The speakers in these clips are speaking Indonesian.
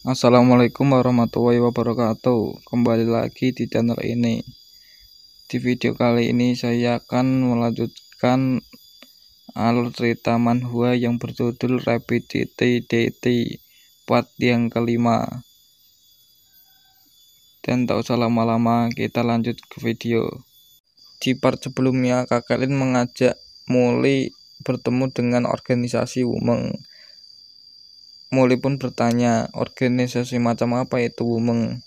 Assalamualaikum warahmatullahi wabarakatuh. Kembali lagi di channel ini. Di video kali ini saya akan melanjutkan alur cerita manhwa yang berjudul Rapidity DT part yang kelima. Dan tak usah lama-lama, kita lanjut ke video. Di part sebelumnya, Kakelin mengajak Molly bertemu dengan organisasi Wumeng. Molly pun bertanya, organisasi macam apa itu Wumeng?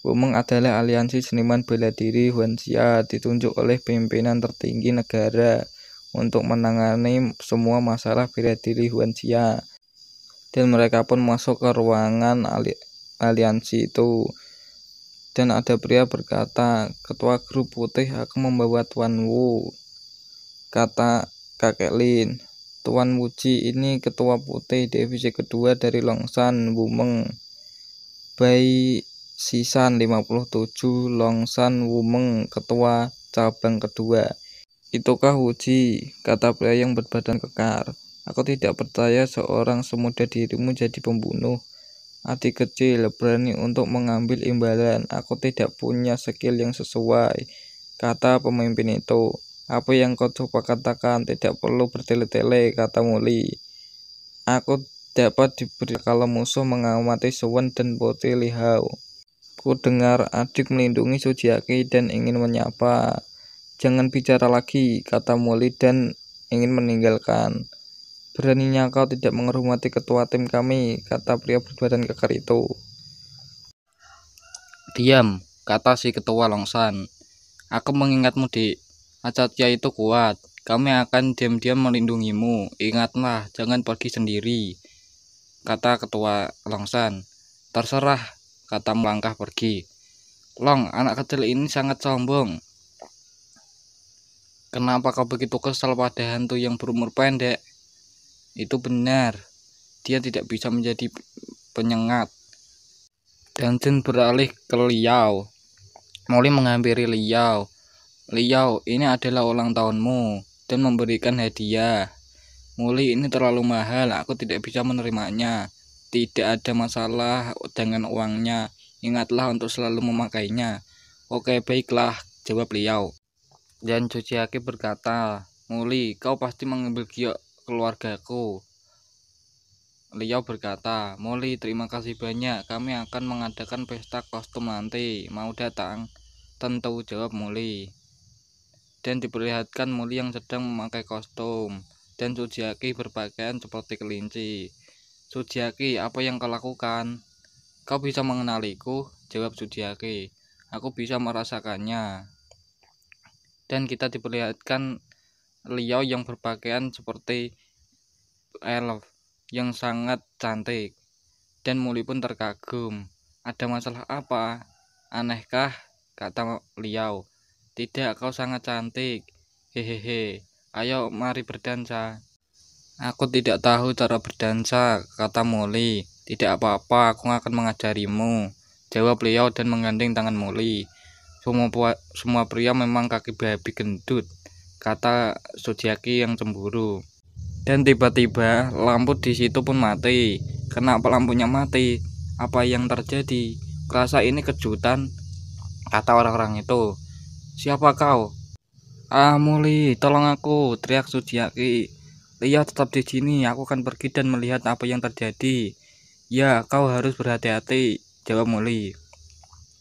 Wumeng adalah aliansi seniman bela diri Huanxia, ditunjuk oleh pimpinan tertinggi negara untuk menangani semua masalah bela diri Huanxia. Dan mereka pun masuk ke ruangan aliansi itu. Dan ada pria berkata, ketua grup putih akan membawa Tuan Wu. Kata Kakelin, Tuan Wuji ini ketua putih divisi kedua dari Longshan Wumeng. Bai Sisan 57 Longshan Wumeng ketua cabang kedua. Itukah Wuji? Kata pria yang berbadan kekar. Aku tidak percaya seorang semuda dirimu jadi pembunuh. Adik kecil berani untuk mengambil imbalan. Aku tidak punya skill yang sesuai, kata pemimpin itu. Apa yang kau coba katakan, tidak perlu bertele-tele, kata Molly. Aku dapat diberi kalau musuh mengamati Suwon dan Putri Li Hao. Ku dengar adik melindungi Sujiaki dan ingin menyapa. Jangan bicara lagi, kata Molly dan ingin meninggalkan. Beraninya kau tidak menghormati ketua tim kami, kata pria berbadan kekar itu. Diam, kata si ketua Longshan. Aku mengingatmu, Dik. Acatya itu kuat. Kami akan diam-diam melindungimu. Ingatlah, jangan pergi sendiri, kata ketua Longshan. Terserah, kata melangkah pergi. Long, anak kecil ini sangat sombong. Kenapa kau begitu kesal pada hantu yang berumur pendek? Itu benar, dia tidak bisa menjadi penyengat. Dan Jin beralih ke Liao. Molly menghampiri Liao. Liao, ini adalah ulang tahunmu, dan memberikan hadiah. Molly, ini terlalu mahal, aku tidak bisa menerimanya. Tidak ada masalah dengan uangnya. Ingatlah untuk selalu memakainya. Oke, baiklah, jawab Liao. Dan Sujiaki berkata, Molly, kau pasti mengambil giok keluargaku. Liao berkata, Molly, terima kasih banyak. Kami akan mengadakan pesta kostum nanti. Mau datang? Tentu, jawab Molly. Dan diperlihatkan Molly yang sedang memakai kostum, dan Sujiaki berpakaian seperti kelinci. Sujiaki, apa yang kau lakukan? Kau bisa mengenaliku, jawab Sujiaki. Aku bisa merasakannya. Dan kita diperlihatkan Liao yang berpakaian seperti elf yang sangat cantik. Dan Molly pun terkagum. Ada masalah apa? Anehkah? Kata Liao. Tidak, kau sangat cantik. Hehehe. Ayo mari berdansa. Aku tidak tahu cara berdansa, kata Molly. Tidak apa-apa, aku akan mengajarimu, jawab Liao dan menggandeng tangan Molly. Semua pria memang kaki babi gendut, kata Sujiaki yang cemburu. Dan tiba-tiba lampu di situ pun mati. Kenapa lampunya mati? Apa yang terjadi? Kerasa ini kejutan, kata orang-orang itu. Siapa kau? Ah, Molly, tolong aku, teriak Sujiaki. Lihat, tetap di sini, aku akan pergi dan melihat apa yang terjadi. Ya, kau harus berhati-hati, jawab Molly.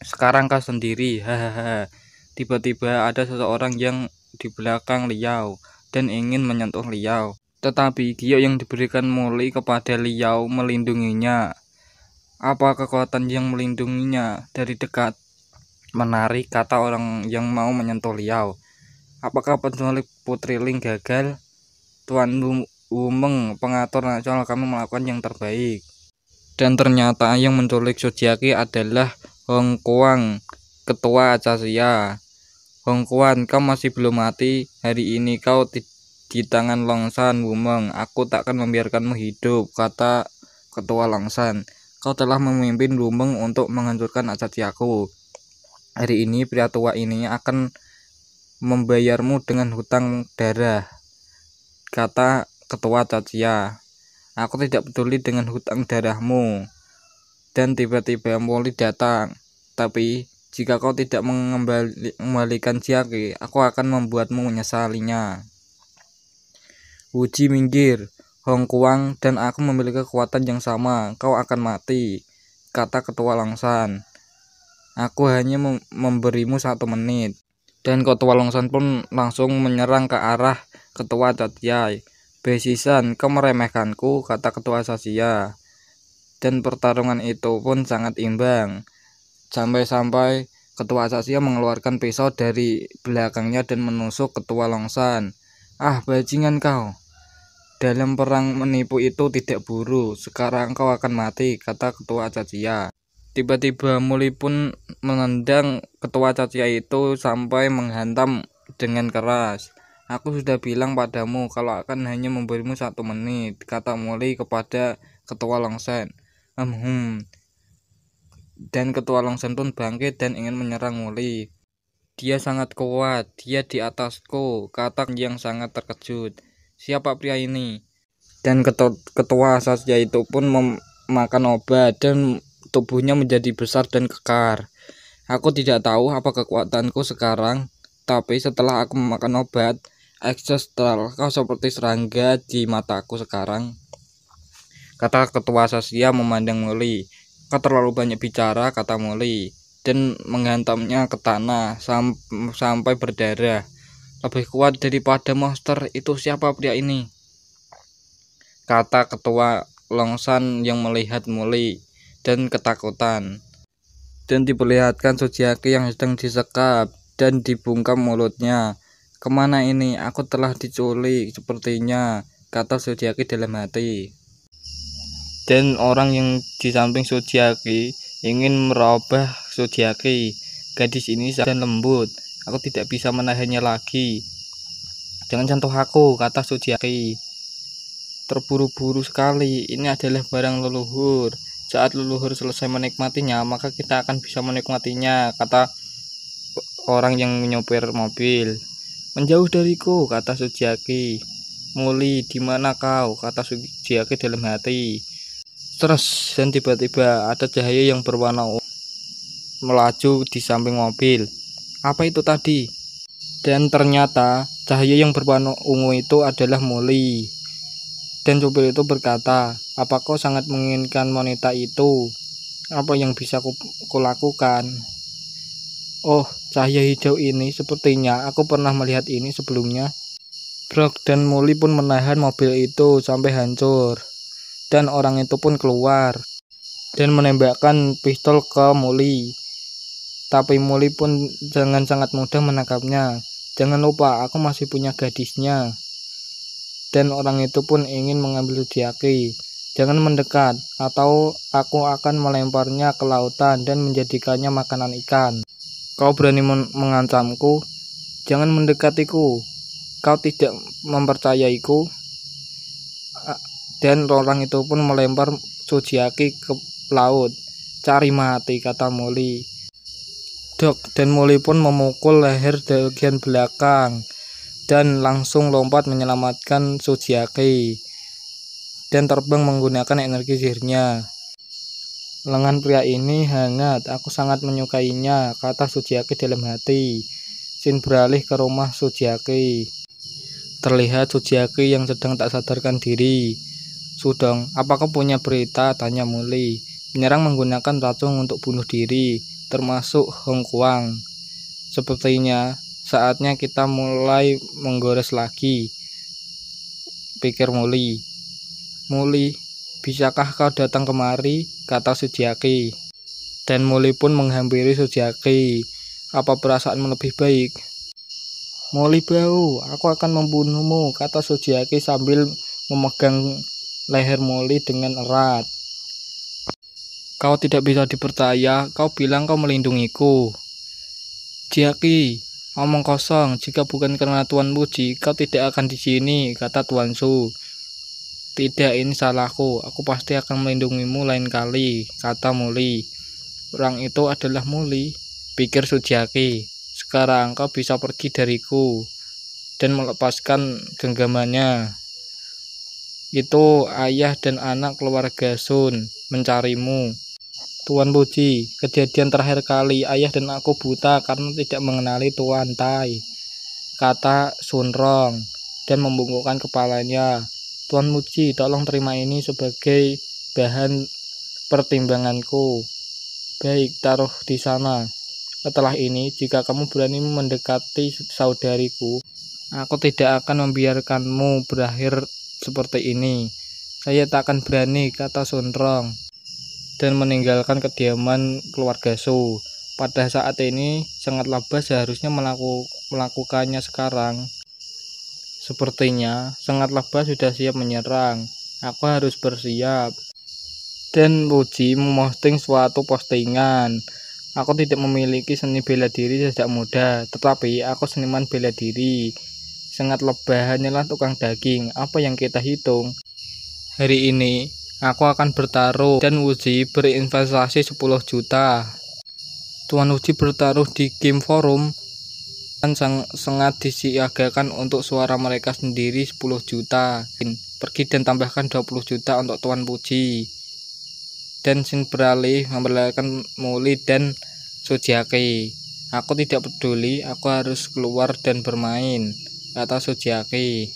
Sekarang kau sendiri, hahaha. Tiba-tiba ada seseorang yang di belakang Liao dan ingin menyentuh Liao. Tetapi giok yang diberikan Molly kepada Liao melindunginya. Apa kekuatan yang melindunginya dari dekat? Menarik, kata orang yang mau menyentuh Liao. Apakah penculik Putri Ling gagal? Tuan Wumeng, pengatur nasional, kami melakukan yang terbaik. Dan ternyata yang menculik Sujiaki adalah Hong Kuang, ketua Acasya. Hong Kuang, kau masih belum mati. Hari ini kau di tangan Longshan Wumeng. Aku tak akan membiarkanmu hidup, kata ketua Longshan. Kau telah memimpin Wumeng untuk menghancurkan Acasyaku. Hari ini pria tua ini akan membayarmu dengan hutang darah, kata ketua Acasya. Aku tidak peduli dengan hutang darahmu. Dan tiba-tiba Muli datang. Tapi jika kau tidak mengembalikan Chiaki, aku akan membuatmu menyesalinya. Wuji minggir. Hong Kuang dan aku memiliki kekuatan yang sama. Kau akan mati, kata Ketua Longsan. Aku hanya memberimu 1 menit. Dan Ketua Longsan pun langsung menyerang ke arah Ketua Caciai. Besisan, kau meremehkanku, kata Ketua Sasia. Dan pertarungan itu pun sangat imbang. Sampai-sampai Ketua Sasia mengeluarkan pisau dari belakangnya dan menusuk Ketua Longsan. Ah, bajingan kau. Dalam perang menipu itu tidak buruk. Sekarang kau akan mati, kata Ketua Cacia. Tiba-tiba Muli pun menendang Ketua Cacia itu sampai menghantam dengan keras. Aku sudah bilang padamu kalau akan hanya memberimu 1 menit, kata Muli kepada Ketua Longsan. Dan Ketua Longsan pun bangkit dan ingin menyerang Muli. Dia sangat kuat, dia di atasku, kata yang sangat terkejut. Siapa pria ini? Dan Ketua Sasia itu pun memakan obat dan tubuhnya menjadi besar dan kekar. Aku tidak tahu apa kekuatanku sekarang, tapi setelah aku memakan obat ancestral, kau seperti serangga di mataku sekarang, kata Ketua Sasia memandang Muli. Kau terlalu banyak bicara, kata Muli, dan menghantamnya ke tanah sampai berdarah. Lebih kuat daripada monster itu. Siapa pria ini? Kata Ketua Longsan yang melihat Muli dan ketakutan. Dan diperlihatkan Sujiaki yang sedang disekap dan dibungkam mulutnya. Kemana ini? Aku telah diculik sepertinya, kata Sujiaki dalam hati. Dan orang yang di samping Sujiaki ingin merubah Sujiaki. Gadis ini sangat lembut. Aku tidak bisa menahannya lagi. Jangan sentuh aku, kata Sujiaki. Terburu-buru sekali. Ini adalah barang leluhur. Saat leluhur selesai menikmatinya, maka kita akan bisa menikmatinya, kata orang yang menyopir mobil. Menjauh dariku, kata Sujiaki. Muli, di mana kau? Kata Sujiaki dalam hati. Terus, dan tiba-tiba ada cahaya yang berwarna ungu melaju di samping mobil. Apa itu tadi? Dan ternyata cahaya yang berwarna ungu itu adalah Muli. Dan supir itu berkata, apa kau sangat menginginkan wanita itu? Apa yang bisa kulakukan? Oh, cahaya hijau ini sepertinya aku pernah melihat ini sebelumnya. Brok dan Muli pun menahan mobil itu sampai hancur. Dan orang itu pun keluar dan menembakkan pistol ke Muli. Tapi Muli pun dengan sangat mudah menangkapnya. Jangan lupa, aku masih punya gadisnya. Dan orang itu pun ingin mengambil Sujiaki. Jangan mendekat, atau aku akan melemparnya ke lautan dan menjadikannya makanan ikan. Kau berani mengancamku? Jangan mendekatiku. Kau tidak mempercayaiku? Dan orang itu pun melempar Sujiaki ke laut. Cari mati, kata Muli. Dok, dan Muli pun memukul leher bagian belakang dan langsung lompat menyelamatkan Sujiaki dan terbang menggunakan energi sihirnya. Lengan pria ini hangat, aku sangat menyukainya, kata Sujiaki dalam hati. Sin beralih ke rumah Sujiaki. Terlihat Sujiaki yang sedang tak sadarkan diri. Sudong, apakah punya berita? Tanya Muli. Menyerang menggunakan racun untuk bunuh diri, termasuk Hong Kuang. Sepertinya saatnya kita mulai menggores lagi, pikir Muli. Muli, bisakah kau datang kemari? Kata Sujiaki. Dan Muli pun menghampiri Sujiaki. Apa perasaanmu lebih baik? Muli bau, aku akan membunuhmu, kata Sujiaki sambil memegang leher Muli dengan erat. Kau tidak bisa dipercaya, kau bilang kau melindungiku. Jiaki, omong kosong, jika bukan karena Tuan Muji, kau tidak akan di sini, kata Tuan Su. Tidak, ini salahku, aku pasti akan melindungimu lain kali, kata Muli. Orang itu adalah Muli, pikir Sujiaki. Sekarang kau bisa pergi dariku dan melepaskan genggamannya. Itu ayah dan anak keluarga Sun mencarimu. Tuan Puji, kejadian terakhir kali ayah dan aku buta karena tidak mengenali Tuan Tai, kata Sunrong dan membungkukkan kepalanya. Tuan Puji, tolong terima ini sebagai bahan pertimbanganku. Baik, taruh di sana. Setelah ini, jika kamu berani mendekati saudariku, aku tidak akan membiarkanmu berakhir seperti ini. Saya tak akan berani, kata Sunrong, dan meninggalkan kediaman keluarga Su. Pada saat ini, sangat labas seharusnya melakukannya sekarang. Sepertinya, sangat labas sudah siap menyerang. Aku harus bersiap. Dan Puji memposting suatu postingan. Aku tidak memiliki seni bela diri sejak muda, tetapi aku seniman bela diri. Sangat lebah hanyalah tukang daging. Apa yang kita hitung? Hari ini, aku akan bertaruh dan Puji berinvestasi 10 juta. Tuan Puji bertaruh di game forum dan sangat disiagakan untuk suara mereka sendiri 10 juta. Pergi dan tambahkan 20 juta untuk Tuan Puji. Dan Sin beralih memperlihatkan Muli dan Sujiaki. Aku tidak peduli, aku harus keluar dan bermain, kata Sujiaki.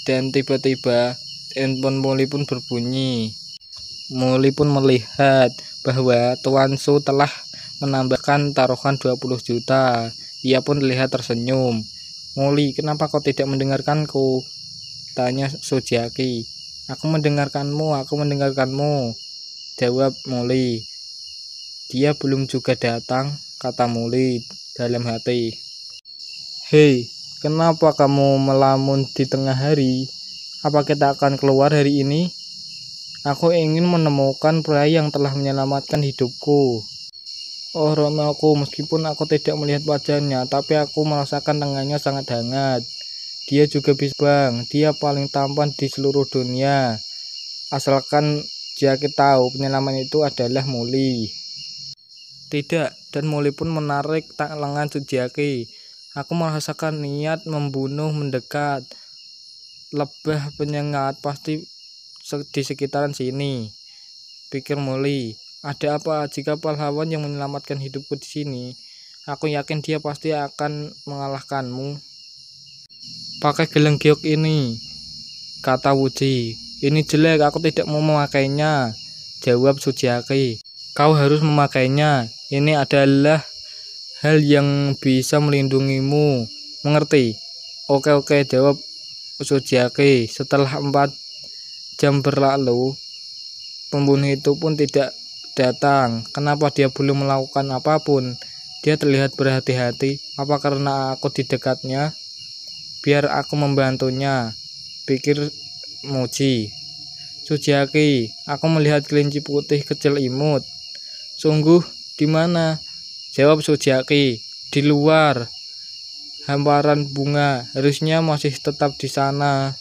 Dan tiba-tiba handphone Muli pun berbunyi. Muli pun melihat bahwa Tuan Su telah menambahkan taruhan 20 juta. Ia pun terlihat tersenyum. Muli, kenapa kau tidak mendengarkanku? Tanya Sujiaki. Aku mendengarkanmu, jawab Muli. Dia belum juga datang, kata Muli dalam hati. Hei, kenapa kamu melamun di tengah hari? Apa kita akan keluar hari ini? Aku ingin menemukan pria yang telah menyelamatkan hidupku. Oh Romaku, meskipun aku tidak melihat wajahnya, tapi aku merasakan tangannya sangat hangat. Dia juga bisa bang, dia paling tampan di seluruh dunia. Asalkan Jaki tahu penyelamat itu adalah Muli. Tidak, dan Muli pun menarik lengan Sujiaki. Aku merasakan niat membunuh mendekat. Lebah penyengat pasti di sekitaran sini, pikir Muli. Ada apa jika pahlawan yang menyelamatkan hidupku di sini? Aku yakin dia pasti akan mengalahkanmu. Pakai gelang giok ini, kata Puji. Ini jelek, aku tidak mau memakainya, jawab Sujiaki. Kau harus memakainya. Ini adalah hal yang bisa melindungimu. Mengerti? Oke, jawab Sujiaki. Setelah 4 jam berlalu, pembunuh itu pun tidak datang. Kenapa dia belum melakukan apapun? Dia terlihat berhati-hati. Apa karena aku di dekatnya? Biar aku membantunya, pikir Muji. Sujiaki, aku melihat kelinci putih kecil imut. Sungguh, di mana? Jawab Sujiaki. Di luar. Hamparan bunga, harusnya masih tetap di sana.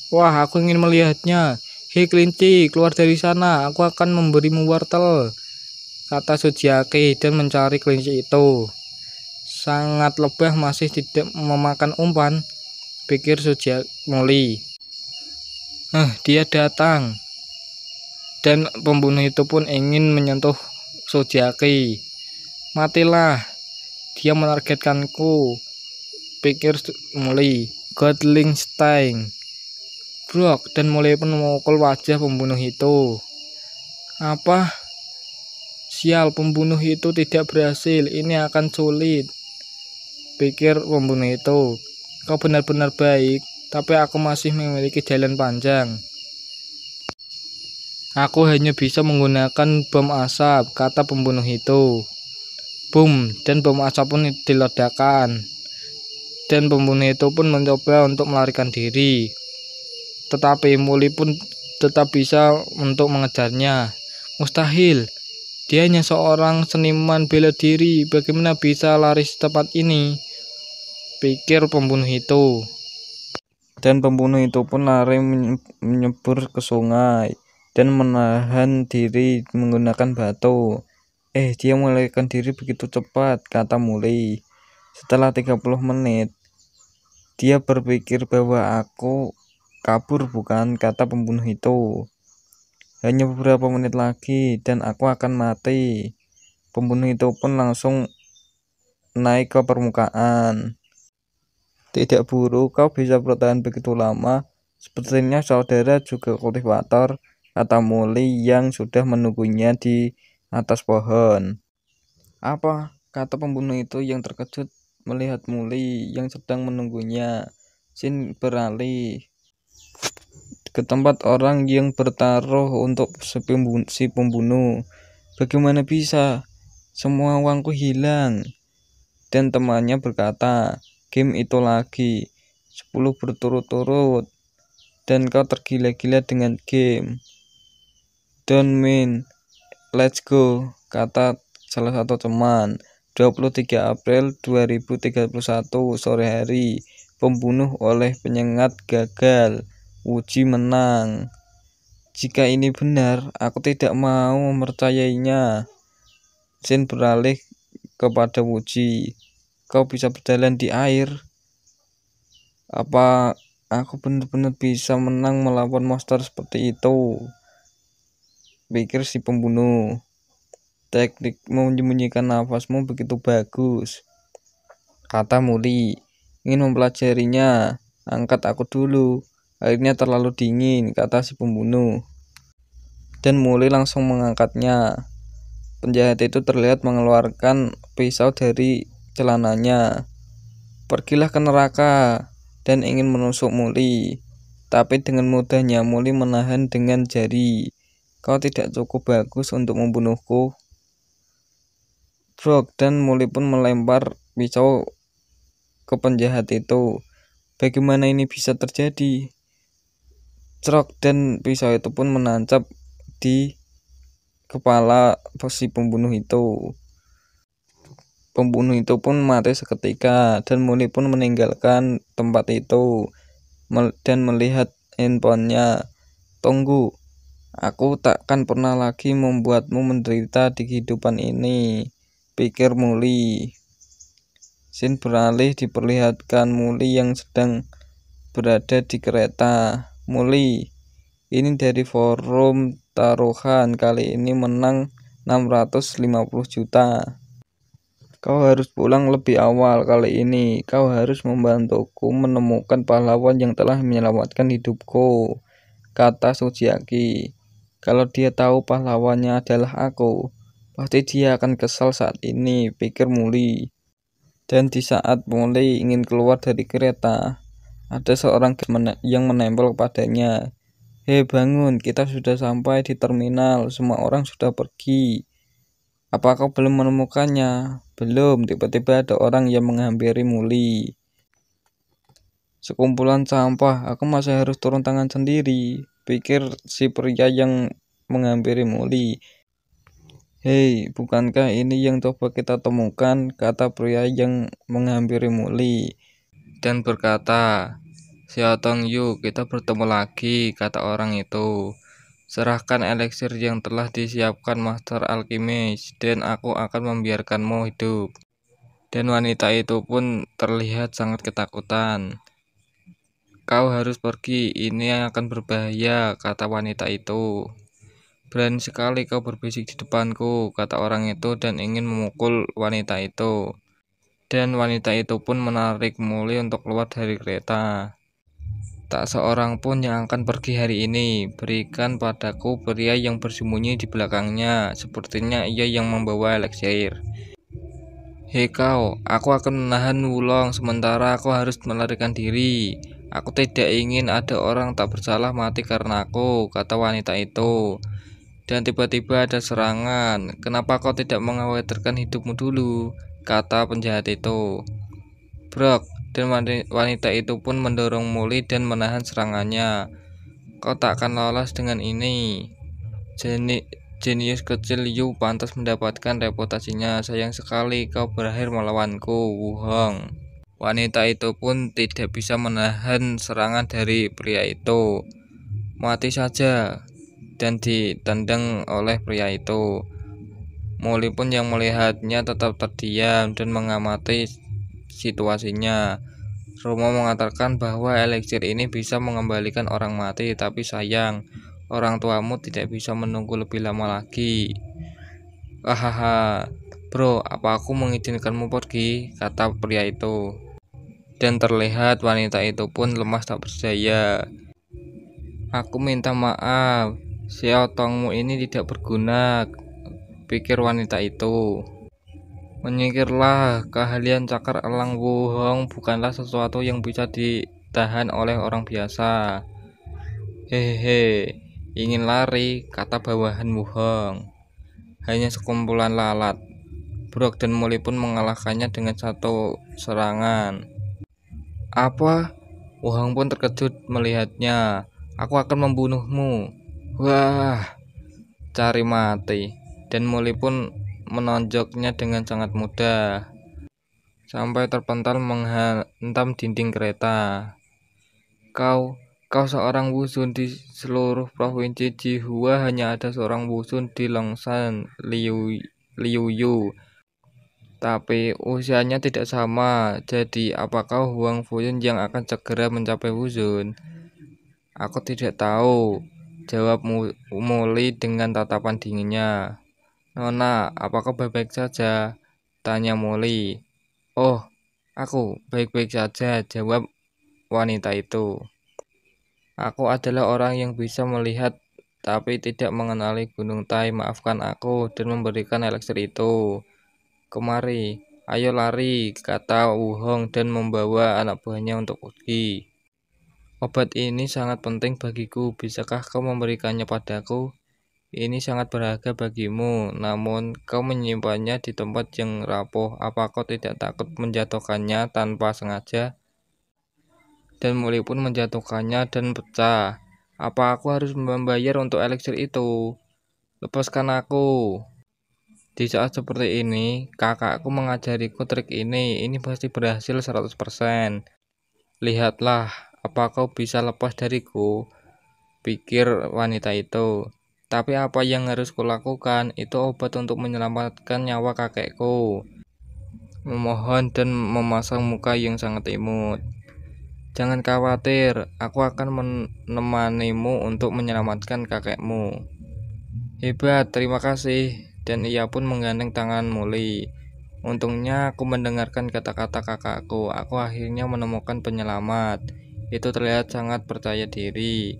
Wah, aku ingin melihatnya. Hei kelinci, keluar dari sana, aku akan memberimu wortel, kata Sujiaki dan mencari kelinci itu. Sangat lebah masih tidak memakan umpan, pikir Muli. Dia datang. Dan pembunuh itu pun ingin menyentuh Sujiaki. Matilah, dia menargetkanku, pikir Muli. Godling Stein. Brok, dan Muli pun memukul wajah pembunuh itu. Apa? Sial, pembunuh itu tidak berhasil. Ini akan sulit, pikir pembunuh itu. Kau benar-benar baik, tapi aku masih memiliki jalan panjang. Aku hanya bisa menggunakan bom asap, kata pembunuh itu. Boom, dan bom asap pun diledakkan. Dan pembunuh itu pun mencoba untuk melarikan diri. Tetapi Muli pun tetap bisa untuk mengejarnya. Mustahil. Dia hanya seorang seniman bela diri. Bagaimana bisa lari secepat ini? Pikir pembunuh itu. Dan pembunuh itu pun lari menyebur ke sungai dan menahan diri menggunakan batu. Dia melarikan diri begitu cepat, kata Muli. Setelah 30 menit, dia berpikir bahwa aku kabur bukan, kata pembunuh itu. Hanya beberapa menit lagi dan aku akan mati. Pembunuh itu pun langsung naik ke permukaan. Tidak buruk, kau bisa bertahan begitu lama. Sepertinya saudara juga kultivator, kata Molly yang sudah menunggunya di atas pohon. Apa? Kata pembunuh itu yang terkejut melihat Molly yang sedang menunggunya. Sin beralih ke tempat orang yang bertaruh untuk si pembunuh. Bagaimana bisa? Semua uangku hilang. Dan temannya berkata, game itu lagi 10 berturut-turut dan kau tergila-gila dengan game. Don't mean, let's go, kata salah satu teman. 23 April 2031 sore hari, pembunuh oleh penyengat gagal, uji menang. Jika ini benar, aku tidak mau mempercayainya. Sin beralih kepada Wuji. Kau bisa berjalan di air. Apa aku benar-benar bisa menang melawan monster seperti itu? Pikir si pembunuh. Teknik menyembunyikan nafasmu begitu bagus, kata Muli. Ingin mempelajarinya. Angkat aku dulu. Airnya terlalu dingin, kata si pembunuh. Dan Muli langsung mengangkatnya. Penjahat itu terlihat mengeluarkan pisau dari celananya. Pergilah ke neraka, dan ingin menusuk Muli. Tapi dengan mudahnya Muli menahan dengan jari. Kau tidak cukup bagus untuk membunuhku. Brok dan Muli pun melempar pisau ke penjahat itu. Bagaimana ini bisa terjadi? Crok dan pisau itu pun menancap di kepala si pembunuh itu. Pembunuh itu pun mati seketika dan Muli pun meninggalkan tempat itu dan melihat handphonenya. Tunggu, aku takkan pernah lagi membuatmu menderita di kehidupan ini, pikir Muli. Sin beralih diperlihatkan Muli yang sedang berada di kereta. Muli, ini dari forum taruhan, kali ini menang 650 juta. Kau harus pulang lebih awal kali ini. Kau harus membantuku menemukan pahlawan yang telah menyelamatkan hidupku, kata Sujiaki. Kalau dia tahu pahlawannya adalah aku, pasti dia akan kesal saat ini, pikir Muli. Dan di saat Muli ingin keluar dari kereta, ada seorang yang menempel padanya. Hei bangun, kita sudah sampai di terminal, semua orang sudah pergi. Apa kau belum menemukannya? Belum, tiba-tiba ada orang yang menghampiri Muli. Sekumpulan sampah, aku masih harus turun tangan sendiri, pikir si pria yang menghampiri Muli. Hei, bukankah ini yang coba kita temukan, kata pria yang menghampiri Muli. Dan berkata, Xiaotong Yu, kita bertemu lagi, kata orang itu. Serahkan eliksir yang telah disiapkan Master Alkimis, dan aku akan membiarkanmu hidup. Dan wanita itu pun terlihat sangat ketakutan. Kau harus pergi, ini yang akan berbahaya, kata wanita itu. Berani sekali kau berbisik di depanku, kata orang itu dan ingin memukul wanita itu. Dan wanita itu pun menarik Muli untuk keluar dari kereta. Tak seorang pun yang akan pergi hari ini. Berikan padaku pria yang bersembunyi di belakangnya. Sepertinya ia yang membawa eliksir. Hei kau, aku akan menahan Wulong sementara aku harus melarikan diri. Aku tidak ingin ada orang tak bersalah mati karena aku, kata wanita itu. Dan tiba-tiba ada serangan. Kenapa kau tidak mengkhawatirkan hidupmu dulu? Kata penjahat itu. Brok, dan wanita itu pun mendorong Muli dan menahan serangannya. Kau tak akan lolos dengan ini. Jenius kecil Yu pantas mendapatkan reputasinya. Sayang sekali kau berakhir melawanku, Wu Hong. Wanita itu pun tidak bisa menahan serangan dari pria itu. Mati saja. Dan ditendang oleh pria itu. Muli pun yang melihatnya tetap terdiam dan mengamati situasinya. Romo mengatakan bahwa eliksir ini bisa mengembalikan orang mati, tapi sayang, Orang tuamu tidak bisa menunggu lebih lama lagi. Hahaha, bro, apa aku mengizinkanmu pergi? Kata pria itu. Dan terlihat wanita itu pun lemas tak berdaya. Aku minta maaf, si otongmu ini tidak berguna, pikir wanita itu. Menyingkirlah, keahlian cakar elang wuhong bukanlah sesuatu yang bisa ditahan oleh orang biasa. Hehehe, ingin lari, kata bawahan wuhong. Hanya sekumpulan lalat. Brok dan Molly pun mengalahkannya dengan satu serangan. Apa? Wuhong pun terkejut melihatnya. Aku akan membunuhmu. Wah, cari mati. Dan Molly pun menonjoknya dengan sangat mudah sampai terpental menghantam dinding kereta. Kau seorang wusun di seluruh provinsi Jihua hanya ada seorang wusun di Longshan, Liuyu. Tapi usianya tidak sama. Jadi apakah Huang Fuyun yang akan segera mencapai wusun? Aku tidak tahu, jawab Molly dengan tatapan dinginnya. Nona, apakah baik-baik saja? Tanya Molly. Oh, aku baik-baik saja, jawab wanita itu. Aku adalah orang yang bisa melihat tapi tidak mengenali Gunung Tai. Maafkan aku dan memberikan eliksir itu. Kemari, ayo lari, kata Wuhong dan membawa anak buahnya untuk pergi. Obat ini sangat penting bagiku. Bisakah kau memberikannya padaku? Ini sangat berharga bagimu, namun kau menyimpannya di tempat yang rapuh. Apa kau tidak takut menjatuhkannya tanpa sengaja? Dan Molly pun menjatuhkannya dan pecah. Apa aku harus membayar untuk eliksir itu? Lepaskan aku. Di saat seperti ini, kakakku mengajariku trik ini. Ini pasti berhasil 100%. Lihatlah, apa kau bisa lepas dariku? Pikir wanita itu. Tapi apa yang harus kulakukan? Itu obat untuk menyelamatkan nyawa kakekku. Memohon dan memasang muka yang sangat imut. Jangan khawatir, aku akan menemanimu untuk menyelamatkan kakekmu. Hebat, terima kasih. Dan ia pun menggandeng tangan Molly. Untungnya aku mendengarkan kata-kata kakakku. Aku akhirnya menemukan penyelamat. Itu terlihat sangat percaya diri.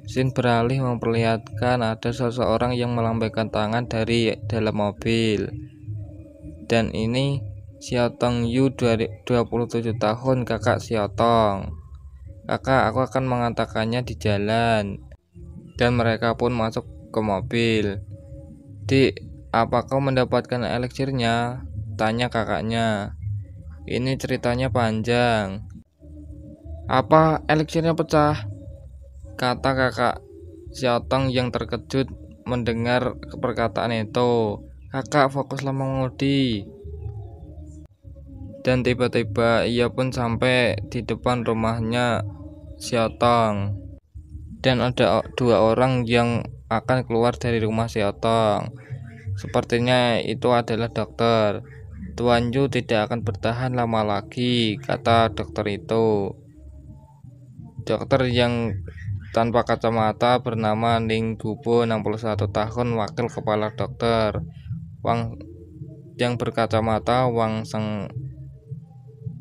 Scene beralih memperlihatkan ada seseorang yang melambaikan tangan dari dalam mobil. Dan ini Xiaotong Yu 27 tahun, kakak Xiaotong. Kakak, aku akan mengatakannya di jalan. Dan mereka pun masuk ke mobil. Dik, apa kau mendapatkan eliksirnya? Tanya kakaknya. Ini ceritanya panjang. Apa eliksirnya pecah? Kata kakak Xiaotong yang terkejut mendengar perkataan itu. Kakak, fokuslah mengemudi. Dan tiba-tiba ia pun sampai di depan rumahnya Xiaotong. Dan ada dua orang yang akan keluar dari rumah Xiaotong. Sepertinya itu adalah dokter. Tuan Yu tidak akan bertahan lama lagi, kata dokter itu. Dokter yang tanpa kacamata bernama Ning Gubo, 61 tahun, wakil kepala dokter. Yang berkacamata Wang Seng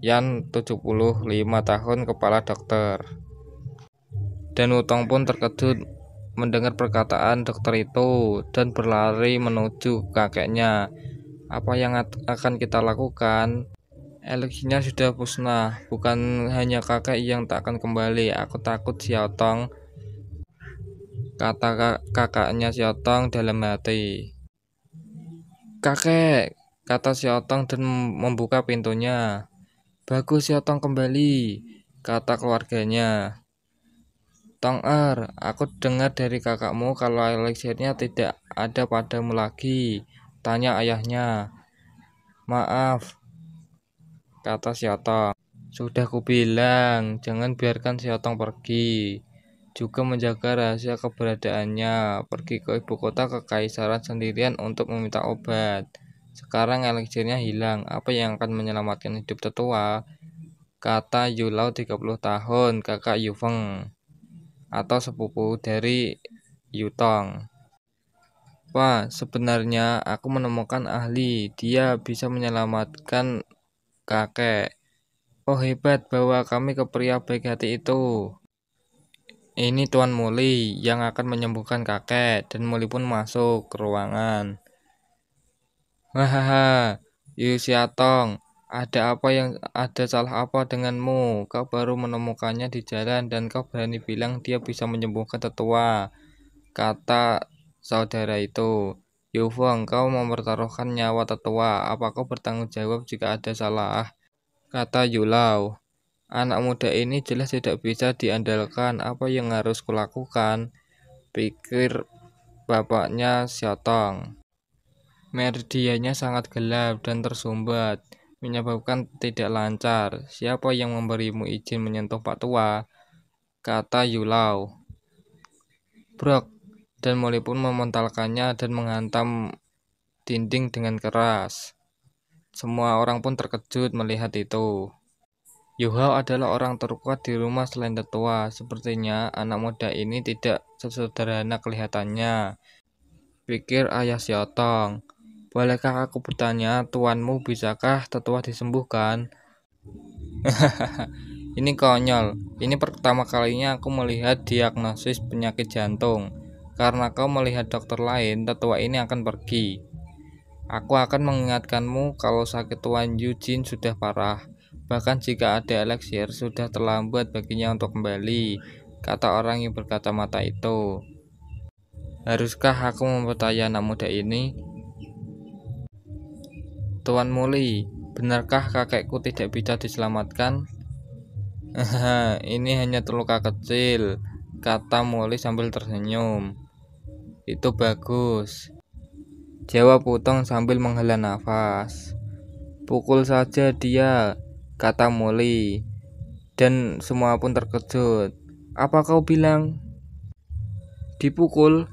Yan, 75 tahun, kepala dokter. Dan Wutong pun terkejut mendengar perkataan dokter itu dan berlari menuju kakeknya. Apa yang akan kita lakukan? Eliksirnya sudah musnah. Bukan hanya kakek yang tak akan kembali. Aku takut Xiaotong, kata kakaknya Xiaotong dalam hati. Kakek, kata Xiaotong dan membuka pintunya. Bagus, Xiaotong kembali, kata keluarganya. Tong aku dengar dari kakakmu kalau eliksirnya tidak ada padamu lagi, tanya ayahnya. Maaf, kata Xiaotong. Sudah kubilang, jangan biarkan Xiaotong pergi. Juga menjaga rahasia keberadaannya. Pergi ke ibu kota kekaisaran sendirian untuk meminta obat. Sekarang eliksirnya hilang. Apa yang akan menyelamatkan hidup tetua? Kata Yulau 30 tahun, kakak Yufeng, atau sepupu dari Yutong. Wah, sebenarnya aku menemukan ahli. Dia bisa menyelamatkan kakek. Oh, hebat, bawa kami ke pria baik hati itu. Ini Tuan Muli yang akan menyembuhkan kakek. Dan Muli pun masuk ke ruangan. Hahaha, Yu Xiaotong, ada salah apa denganmu? Kau baru menemukannya di jalan dan kau berani bilang dia bisa menyembuhkan tetua, kata saudara itu. Yu Feng, kau mempertaruhkan nyawa tetua, apa kau bertanggung jawab jika ada salah? Kata Yu Lao. Anak muda ini jelas tidak bisa diandalkan, apa yang harus kulakukan? Pikir bapaknya Xiaotong. Meridiannya sangat gelap dan tersumbat, menyebabkan tidak lancar. Siapa yang memberimu izin menyentuh Pak Tua? Kata Yulau. Brok, dan Molly pun mementalkannya dan menghantam dinding dengan keras. Semua orang pun terkejut melihat itu. Yuhao adalah orang terkuat di rumah selain tetua. Sepertinya anak muda ini tidak sesederhana kelihatannya. Pikir ayah Xiaotong. Bolehkah aku bertanya, tuanmu, bisakah tetua disembuhkan? Ini konyol. Ini pertama kalinya aku melihat diagnosis penyakit jantung. Karena kau melihat dokter lain, tetua ini akan pergi. Aku akan mengingatkanmu kalau sakit Tuan Eugene sudah parah. Bahkan jika ada eliksir, sudah terlambat baginya untuk kembali, kata orang yang berkacamata itu. Haruskah aku mempercayai anak muda ini? Tuan Muli, benarkah kakekku tidak bisa diselamatkan? Ini hanya terluka kecil, kata Muli sambil tersenyum. Itu bagus, jawab Putong sambil menghela nafas. Pukul saja dia, kata Muli. Dan semua pun terkejut. Apa kau bilang? Dipukul?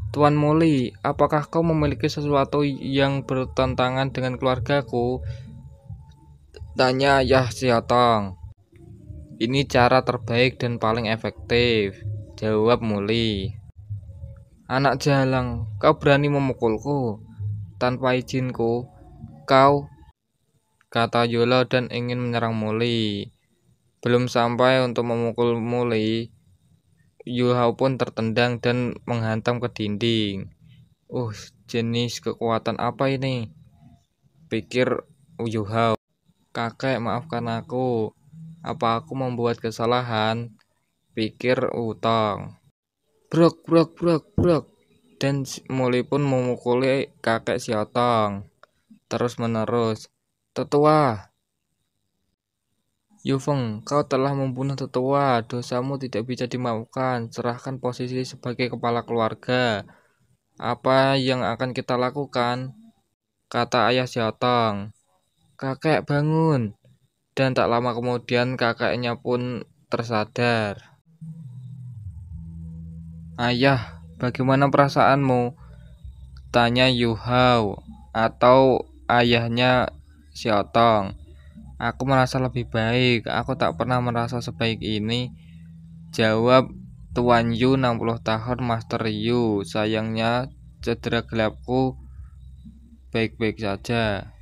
Tuan Muli, apakah kau memiliki sesuatu yang bertentangan dengan keluargaku? Tanya Yah Xiaotong. Ini cara terbaik dan paling efektif, jawab Muli. Anak jalang, kau berani memukulku tanpa izinku? Kau, kata Yulo dan ingin menyerang Muli. Belum sampai untuk memukul Muli, Yu Hao pun tertendang dan menghantam ke dinding. Jenis kekuatan apa ini? Pikir Yu Hao. Kakek, maafkan aku. Apa aku membuat kesalahan? Pikir Utong. Brok, brok, brok, brok. Dan Muli pun memukuli kakek Xiaotong terus menerus. Tetua, Yu Feng, kau telah membunuh tetua. Dosamu tidak bisa dimaafkan. Serahkan posisi sebagai kepala keluarga. Apa yang akan kita lakukan? Kata ayah Xiaotong. Kakek, bangun. Dan tak lama kemudian kakeknya pun tersadar. Ayah, bagaimana perasaanmu? Tanya Yu Hao atau ayahnya Xiaotong. Aku merasa lebih baik. Aku tak pernah merasa sebaik ini, jawab Tuan Yu 60 tahun Master Yu. Sayangnya cedera gelapku baik-baik saja.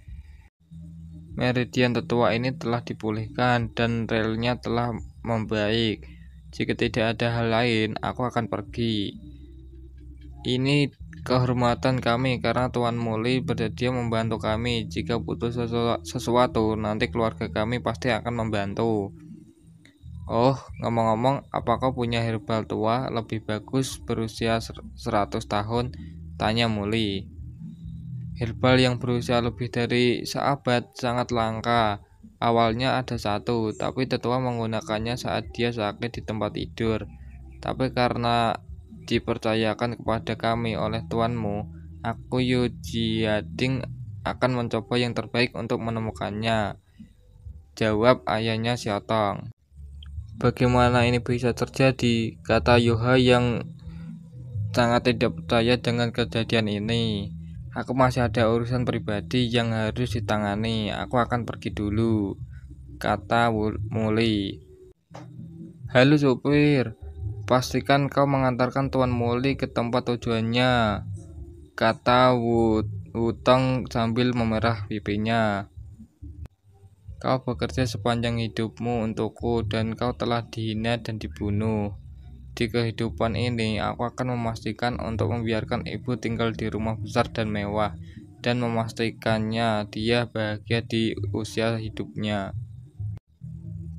Meridian tetua ini telah dipulihkan dan relnya telah membaik. Jika tidak ada hal lain, aku akan pergi. Ini kehormatan kami karena Tuan Muli bersedia membantu kami. Jika butuh sesuatu, nanti keluarga kami pasti akan membantu. Oh, ngomong-ngomong, apakah punya herbal tua lebih bagus berusia 100 tahun? Tanya Muli. Herbal yang berusia lebih dari seabad sangat langka. Awalnya ada satu, tapi tetua menggunakannya saat dia sakit di tempat tidur. Tapi karena dipercayakan kepada kami oleh tuanmu, aku Yu Jiading akan mencoba yang terbaik untuk menemukannya, jawab ayahnya Xiaotong. Bagaimana ini bisa terjadi? Kata Yuha yang sangat tidak percaya dengan kejadian ini. Aku masih ada urusan pribadi yang harus ditangani. Aku akan pergi dulu, kata Muli. Halo supir, Pastikan kau mengantarkan Tuan Moli ke tempat tujuannya, kata Wutong sambil memerah pipinya. Kau bekerja sepanjang hidupmu untukku dan kau telah dihina dan dibunuh. Di kehidupan ini, aku akan memastikan untuk membiarkan ibu tinggal di rumah besar dan mewah, dan memastikannya dia bahagia di usia hidupnya,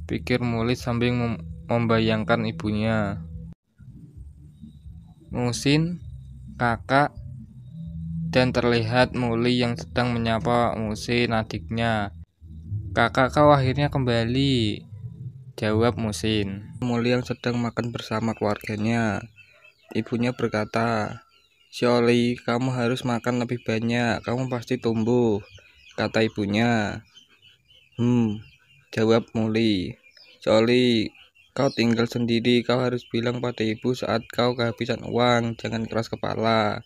pikir Moli sambil membayangkan ibunya. Musin, kakak, dan terlihat Moli yang sedang menyapa Musin adiknya. Kakak kau akhirnya kembali, jawab Musin. Moli yang sedang makan bersama keluarganya. Ibunya berkata, Xiaoli, kamu harus makan lebih banyak, kamu pasti tumbuh, kata ibunya. Jawab Moli. Xiaoli, kau tinggal sendiri, kau harus bilang pada ibu saat kau kehabisan uang, jangan keras kepala.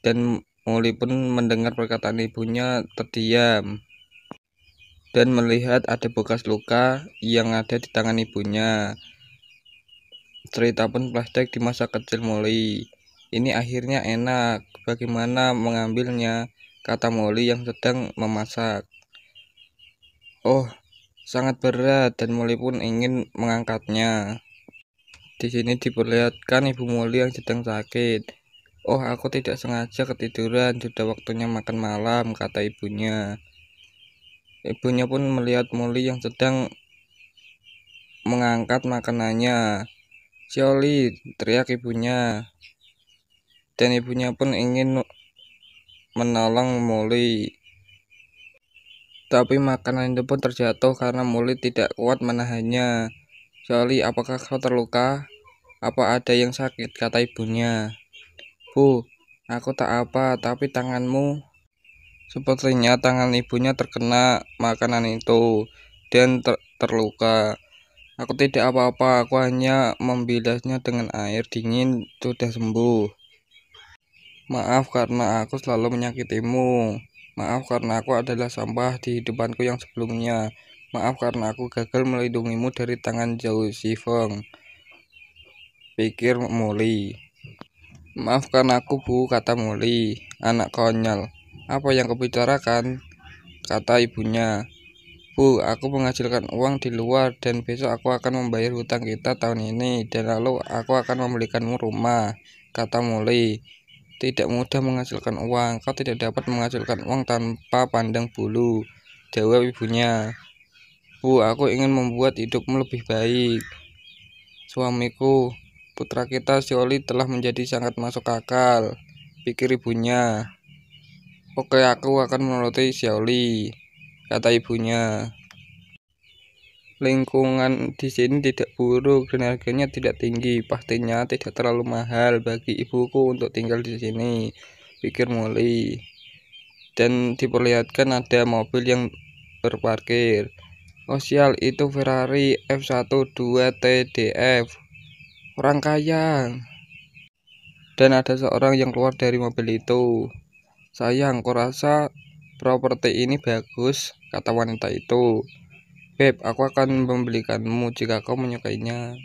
Dan Moli pun mendengar perkataan ibunya terdiam dan melihat ada bekas luka yang ada di tangan ibunya. Cerita pun flashback di masa kecil Moli. Ini akhirnya enak, bagaimana mengambilnya, kata Moli yang sedang memasak. Oh, sangat berat dan Moli pun ingin mengangkatnya. Di sini diperlihatkan ibu Moli yang sedang sakit. Oh, aku tidak sengaja ketiduran, sudah waktunya makan malam, kata ibunya. Ibunya pun melihat Moli yang sedang mengangkat makanannya. Xiaoli, teriak ibunya. Dan ibunya pun ingin menolong Moli. Tapi makanan itu pun terjatuh karena Moli tidak kuat menahannya. Xiaoli, apakah kau terluka? Apa ada yang sakit? Kata ibunya. Bu, aku tak apa, tapi tanganmu. Sepertinya tangan ibunya terkena makanan itu dan terluka. Aku tidak apa-apa, aku hanya membilasnya dengan air dingin, sudah sembuh. Maaf karena aku selalu menyakitimu. Maaf karena aku adalah sampah di hidupanku yang sebelumnya. Maaf karena aku gagal melindungimu dari tangan Zhao Zifeng, pikir Moli. Maafkan aku, Bu, kata Moli. Anak konyol. Apa yang kau bicarakan? Kata ibunya. Bu, aku menghasilkan uang di luar dan besok aku akan membayar hutang kita tahun ini dan lalu aku akan membelikanmu rumah, kata Moli. Tidak mudah menghasilkan uang, kau tidak dapat menghasilkan uang tanpa pandang bulu, jawab ibunya. Bu, aku ingin membuat hidupmu lebih baik. Suamiku, putra kita Xiaoli telah menjadi sangat masuk akal, pikir ibunya. Oke, aku akan menuruti Xiaoli, kata ibunya. Lingkungan di sini tidak buruk dan harganya tidak tinggi, pastinya tidak terlalu mahal bagi ibuku untuk tinggal di sini, pikir Moli. Dan diperlihatkan ada mobil yang berparkir. Oh sial, itu Ferrari F12 TDF, orang kaya. Dan ada seorang yang keluar dari mobil itu. Sayang, kurasa properti ini bagus, kata wanita itu. Beb, aku akan membelikanmu jika kau menyukainya,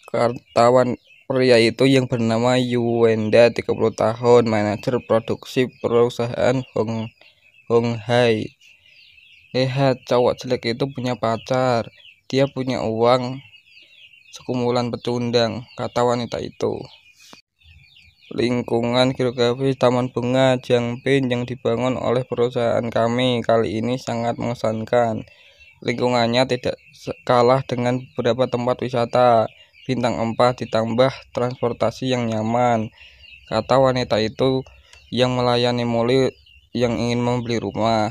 kata pria itu yang bernama Yu Wenda, 30 tahun, manajer produksi perusahaan Honghai. Lihat, cowok jelek itu punya pacar, dia punya uang sekumpulan pecundang, kata wanita itu. Lingkungan geografis Taman Bunga Jiangpin yang dibangun oleh perusahaan kami kali ini sangat mengesankan. Lingkungannya tidak kalah dengan beberapa tempat wisata bintang 4 ditambah transportasi yang nyaman, kata wanita itu yang melayani Moli yang ingin membeli rumah.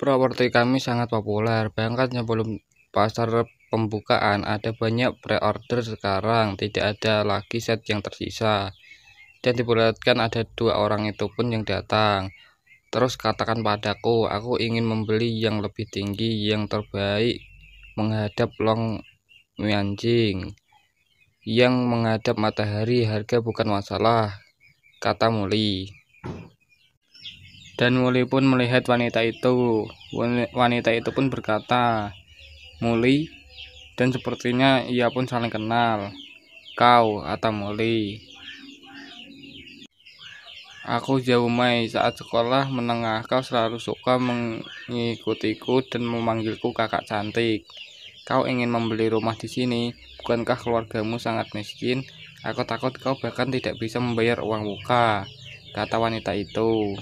Properti kami sangat populer, bahkan sebelum pasar pembukaan ada banyak pre-order sekarang, tidak ada lagi set yang tersisa. Dan diperlihatkan ada 2 orang itu pun yang datang. Terus katakan padaku, aku ingin membeli yang lebih tinggi, yang terbaik menghadap Long Mianjing, yang menghadap matahari, harga bukan masalah, kata Moli. Dan Moli pun melihat wanita itu. Wanita itu pun berkata, Moli, Dan sepertinya ia pun saling kenal. Kau atau Molly. Aku Zaumai. Saat sekolah menengah kau selalu suka mengikutiku dan memanggilku kakak cantik. Kau ingin membeli rumah di sini. Bukankah keluargamu sangat miskin? Aku takut kau bahkan tidak bisa membayar uang muka, kata wanita itu.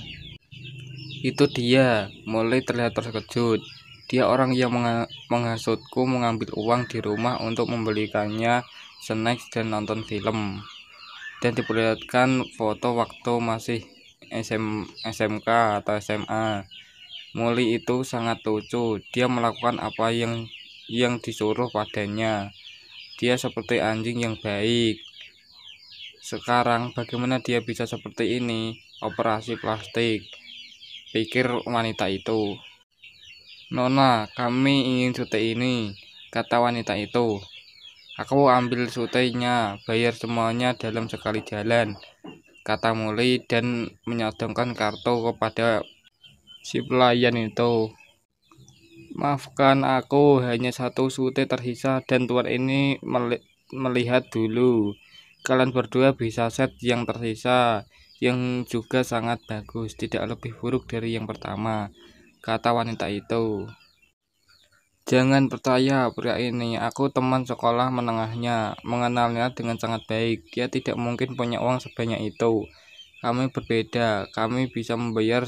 Itu dia. Molly terlihat terkejut. Dia orang yang menghasutku mengambil uang di rumah untuk membelikannya snacks dan nonton film. Dan diperlihatkan foto waktu masih SMK atau SMA. Molly itu sangat lucu. Dia melakukan apa yang disuruh padanya. Dia seperti anjing yang baik. Sekarang bagaimana dia bisa seperti ini? Operasi plastik, pikir wanita itu. Nona, kami ingin sute ini, kata wanita itu. Aku ambil sutenya, bayar semuanya dalam sekali jalan, kata Molly dan menyodongkan kartu kepada si pelayan itu. Maafkan aku, hanya satu sute tersisa dan tuan ini melihat dulu. Kalian berdua bisa set yang tersisa, yang juga sangat bagus, tidak lebih buruk dari yang pertama, kata wanita itu. Jangan percaya pria ini, aku teman sekolah menengahnya, mengenalnya dengan sangat baik. Dia tidak mungkin punya uang sebanyak itu. Kami berbeda, kami bisa membayar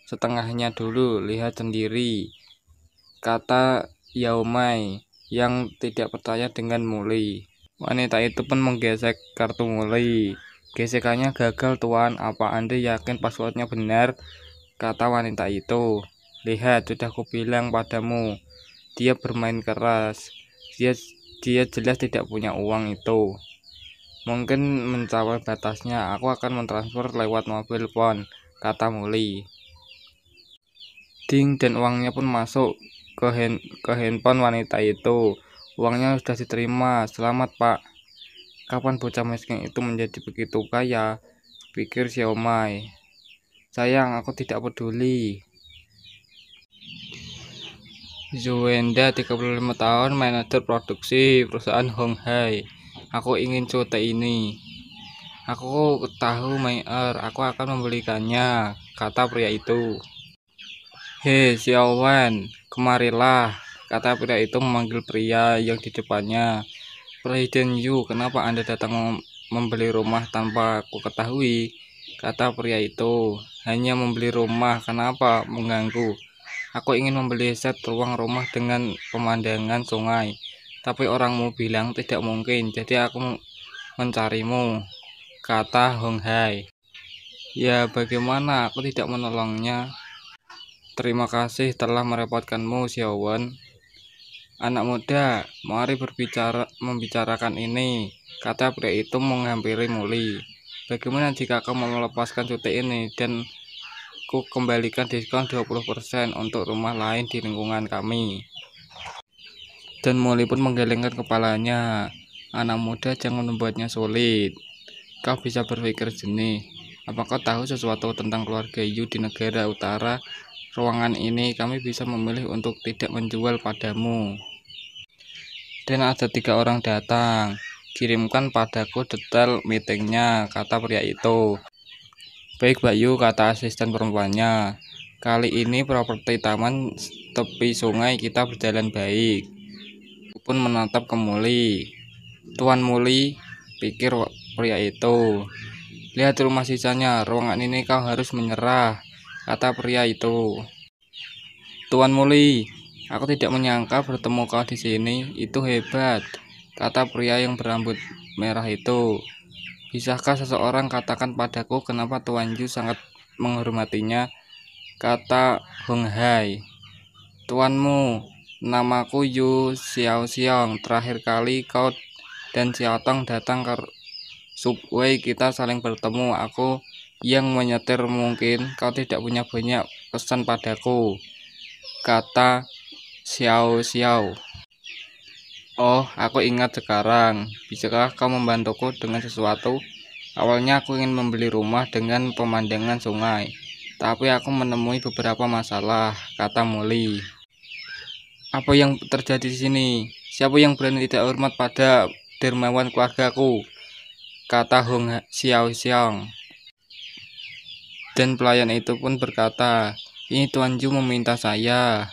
setengahnya dulu, lihat sendiri, kata Yaomai yang tidak percaya dengan Molly. Wanita itu pun menggesek kartu Molly. Gesekannya gagal tuan, apa Anda yakin passwordnya benar? Kata wanita itu. Lihat, sudah kubilang padamu. Dia bermain keras. Dia jelas tidak punya uang itu. Mungkin mencapai batasnya. Aku akan mentransfer lewat mobil phone, kata Molly. Ding, dan uangnya pun masuk ke handphone wanita itu. Uangnya sudah diterima. Selamat, Pak. Kapan bocah miskin itu menjadi begitu kaya? Pikir Xiaomai. Sayang, aku tidak peduli. Zuenda, 35 tahun, manajer produksi perusahaan Honghai. Aku ingin sute ini. Aku tahu Mayer, aku akan membelikannya, kata pria itu. Hei Xiaowan, kemarilah, kata pria itu memanggil pria yang di depannya. Presiden Yu, kenapa Anda datang membeli rumah tanpa aku ketahui? Kata pria itu. Hanya membeli rumah, kenapa mengganggu? Aku ingin membeli set ruang rumah dengan pemandangan sungai, tapi orangmu bilang tidak mungkin, jadi aku mencarimu, kata Honghai. Ya bagaimana, aku tidak menolongnya. Terima kasih telah merepotkanmu, Xiaowen. Anak muda, mari membicarakan ini, kata pria itu menghampiri Molly. Bagaimana jika kau mau melepaskan cuti ini dan ku kembalikan diskon 20% untuk rumah lain di lingkungan kami. Dan Molly pun menggelengkan kepalanya. Anak muda, jangan membuatnya sulit. Kau bisa berpikir jernih. Apa kau tahu sesuatu tentang keluarga Yu di negara utara? Ruangan ini kami bisa memilih untuk tidak menjual padamu. Dan ada 3 orang datang. Kirimkan padaku detail meetingnya, kata pria itu. Baik Mbak Yu, kata asisten perempuannya. Kali ini properti taman tepi sungai kita berjalan baik. Aku pun menatap ke Molly. Tuan Molly, pikir pria itu. Lihat rumah sisanya, ruangan ini kau harus menyerah, kata pria itu. Tuan Molly, aku tidak menyangka bertemu kau di sini, itu hebat, kata pria yang berambut merah itu. Bisakah seseorang katakan padaku kenapa Tuan Yu sangat menghormatinya, kata Honghai. Tuanmu, namaku Yu Xiaoxiong. Terakhir kali kau dan Xiaotong datang ke subway kita saling bertemu. Aku yang menyetir, mungkin kau tidak punya banyak pesan padaku, kata Xiao Xiao. Oh, aku ingat sekarang. Bisakah kau membantuku dengan sesuatu? Awalnya aku ingin membeli rumah dengan pemandangan sungai, tapi aku menemui beberapa masalah, kata Molly. Apa yang terjadi di sini? Siapa yang berani tidak hormat pada dermawan keluargaku? Kata Hong Xiao Xiong. Dan pelayan itu pun berkata, ini Tuan Ju meminta saya.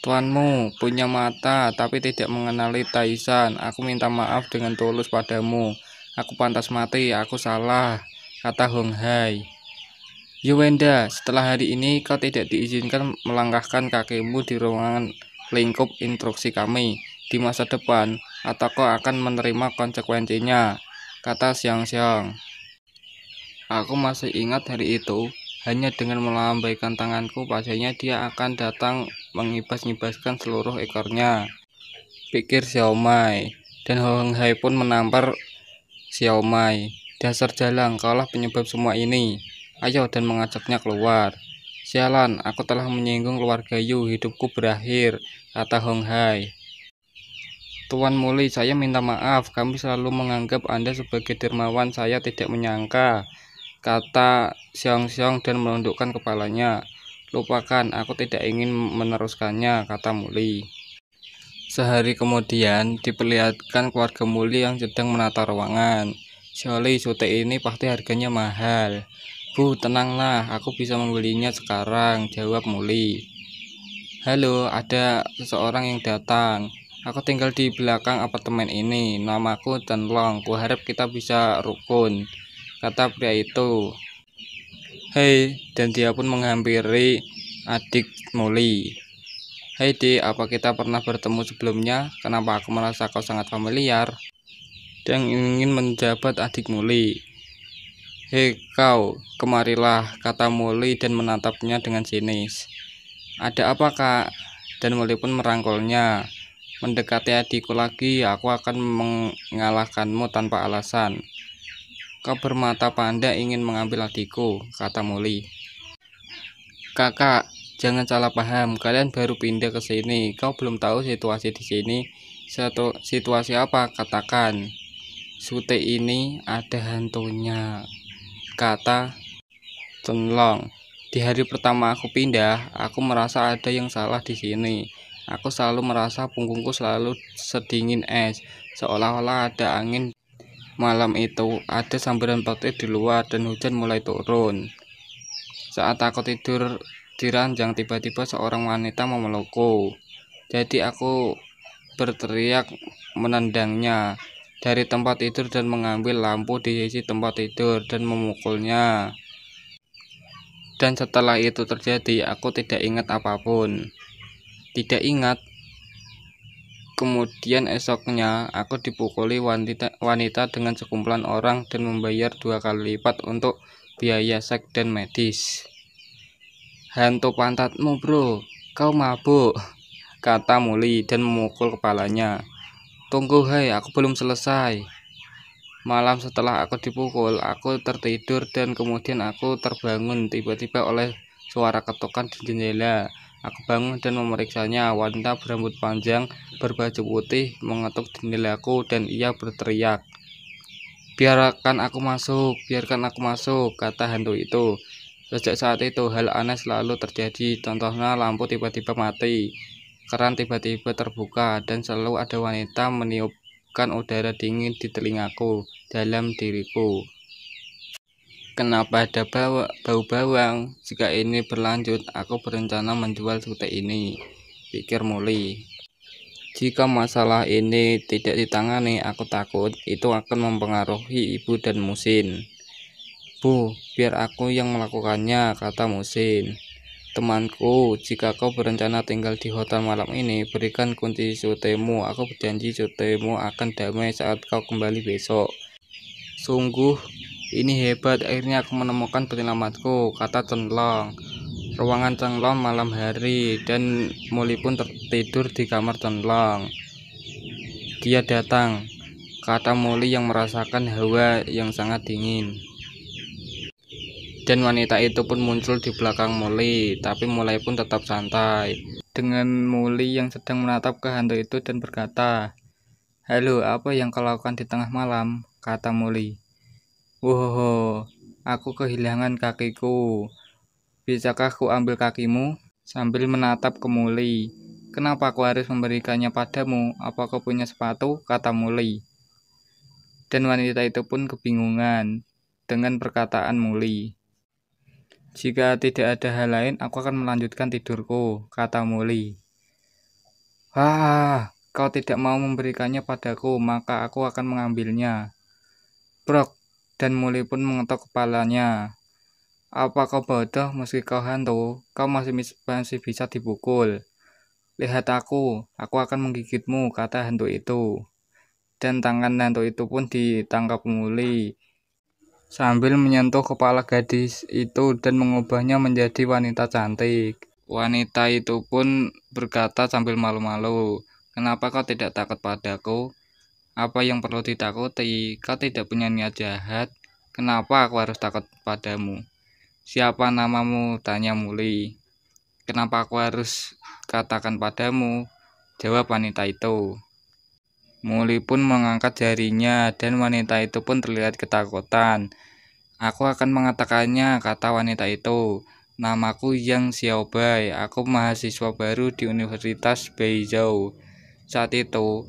Tuanmu punya mata tapi tidak mengenali Taisan. Aku minta maaf dengan tulus padamu. Aku pantas mati, aku salah, kata Hong Hai. Yuwenda, setelah hari ini kau tidak diizinkan melangkahkan kakimu di ruangan lingkup instruksi kami. Di masa depan, atau kau akan menerima konsekuensinya, kata Xiang Xiang. Aku masih ingat hari itu. Hanya dengan melambaikan tanganku padanya dia akan datang mengibas-ngibaskan seluruh ekornya, pikir Xiao Mai. Dan Hong Hai pun menampar Xiao Mai. Dasar jalang, kaulah penyebab semua ini. Ayo, dan mengajaknya keluar. Sialan, aku telah menyinggung keluarga Yu, hidupku berakhir, kata Hong Hai. Tuan Muli, saya minta maaf, kami selalu menganggap Anda sebagai dermawan, saya tidak menyangka, kata Xiong Xiong dan menundukkan kepalanya. Lupakan, aku tidak ingin meneruskannya, kata Muli. Sehari kemudian, diperlihatkan keluarga Muli yang sedang menata ruangan. Surely, sute ini pasti harganya mahal. Bu, tenanglah, aku bisa membelinya sekarang, jawab Muli. Halo, ada seseorang yang datang. Aku tinggal di belakang apartemen ini. Namaku Chen Long. Kuharap kita bisa rukun, kata pria itu. Hei, dan dia pun menghampiri adik Muli. Hei Di, apa kita pernah bertemu sebelumnya? Kenapa aku merasa kau sangat familiar? Dan ingin menjabat adik Muli. Hei kau, kemarilah, kata Muli dan menatapnya dengan sinis. Ada apa kak? Dan Muli pun merangkulnya. Mendekati adikku lagi, aku akan mengalahkanmu tanpa alasan. Kau bermata panda ingin mengambil adikku, kata Muli. Kakak, jangan salah paham, kalian baru pindah ke sini. Kau belum tahu situasi di sini. Situasi apa? Katakan. Sute ini ada hantunya, kata Chen Long. Di hari pertama aku pindah, aku merasa ada yang salah di sini. Aku selalu merasa punggungku selalu sedingin es, seolah-olah ada angin. Malam itu ada sambaran petir di luar dan hujan mulai turun. Saat aku tidur di ranjang, tiba-tiba seorang wanita memelukku. Jadi aku berteriak menendangnya dari tempat tidur dan mengambil lampu di sisi tempat tidur dan memukulnya. Dan setelah itu terjadi, aku tidak ingat apapun. Tidak ingat. Kemudian esoknya, aku dipukuli wanita dengan sekumpulan orang dan membayar 2 kali lipat untuk biaya seks dan medis. Hantu pantatmu bro, kau mabuk, kata Muli dan memukul kepalanya. Tunggu hai, aku belum selesai. Malam setelah aku dipukul, aku tertidur dan kemudian aku terbangun tiba-tiba oleh suara ketukan di jendela. Aku bangun dan memeriksanya. Wanita berambut panjang berbaju putih mengetuk jendelaku dan ia berteriak, biarkan aku masuk, kata hantu itu. Sejak saat itu hal aneh selalu terjadi. Contohnya lampu tiba-tiba mati, keran tiba-tiba terbuka, dan selalu ada wanita meniupkan udara dingin di telingaku, dalam diriku. Kenapa ada bau bawang? Jika ini berlanjut, aku berencana menjual sute ini, pikir Muli. Jika masalah ini tidak ditangani, aku takut itu akan mempengaruhi ibu dan Musin. Bu, biar aku yang melakukannya, kata Musin. Temanku, jika kau berencana tinggal di hotel malam ini, berikan kunci sutemu. Aku berjanji sutemu akan damai saat kau kembali besok. Sungguh, ini hebat, akhirnya aku menemukan penyelamatku, kata Chen Long. Ruangan Chen Long malam hari, dan Muli pun tertidur di kamar Chen Long. Dia datang, kata Muli yang merasakan hawa yang sangat dingin. Dan wanita itu pun muncul di belakang Muli, tapi Muli pun tetap santai dengan Muli yang sedang menatap ke hantu itu dan berkata, halo, apa yang kau lakukan di tengah malam? Kata Muli. Wohoho, aku kehilangan kakiku. Bisakah ku ambil kakimu? Sambil menatap ke Muli. Kenapa aku harus memberikannya padamu? Apa kau punya sepatu? Kata Muli. Dan wanita itu pun kebingungan dengan perkataan Muli. Jika tidak ada hal lain, aku akan melanjutkan tidurku, kata Muli. Wah, kau tidak mau memberikannya padaku, maka aku akan mengambilnya. Brok, dan Muli pun mengetok kepalanya. Apa kau bodoh meski kau hantu? Kau masih bisa dipukul. Lihat aku akan menggigitmu, kata hantu itu. Dan tangan hantu itu pun ditangkap Muli sambil menyentuh kepala gadis itu dan mengubahnya menjadi wanita cantik. Wanita itu pun berkata sambil malu-malu, kenapa kau tidak takut padaku? Apa yang perlu ditakuti? Kau tidak punya niat jahat. Kenapa aku harus takut padamu? Siapa namamu? Tanya Muli. Kenapa aku harus katakan padamu? Jawab wanita itu. Muli pun mengangkat jarinya dan wanita itu pun terlihat ketakutan. Aku akan mengatakannya, kata wanita itu. Namaku Yang Xiaobai, aku mahasiswa baru di Universitas Beizhou. Saat itu,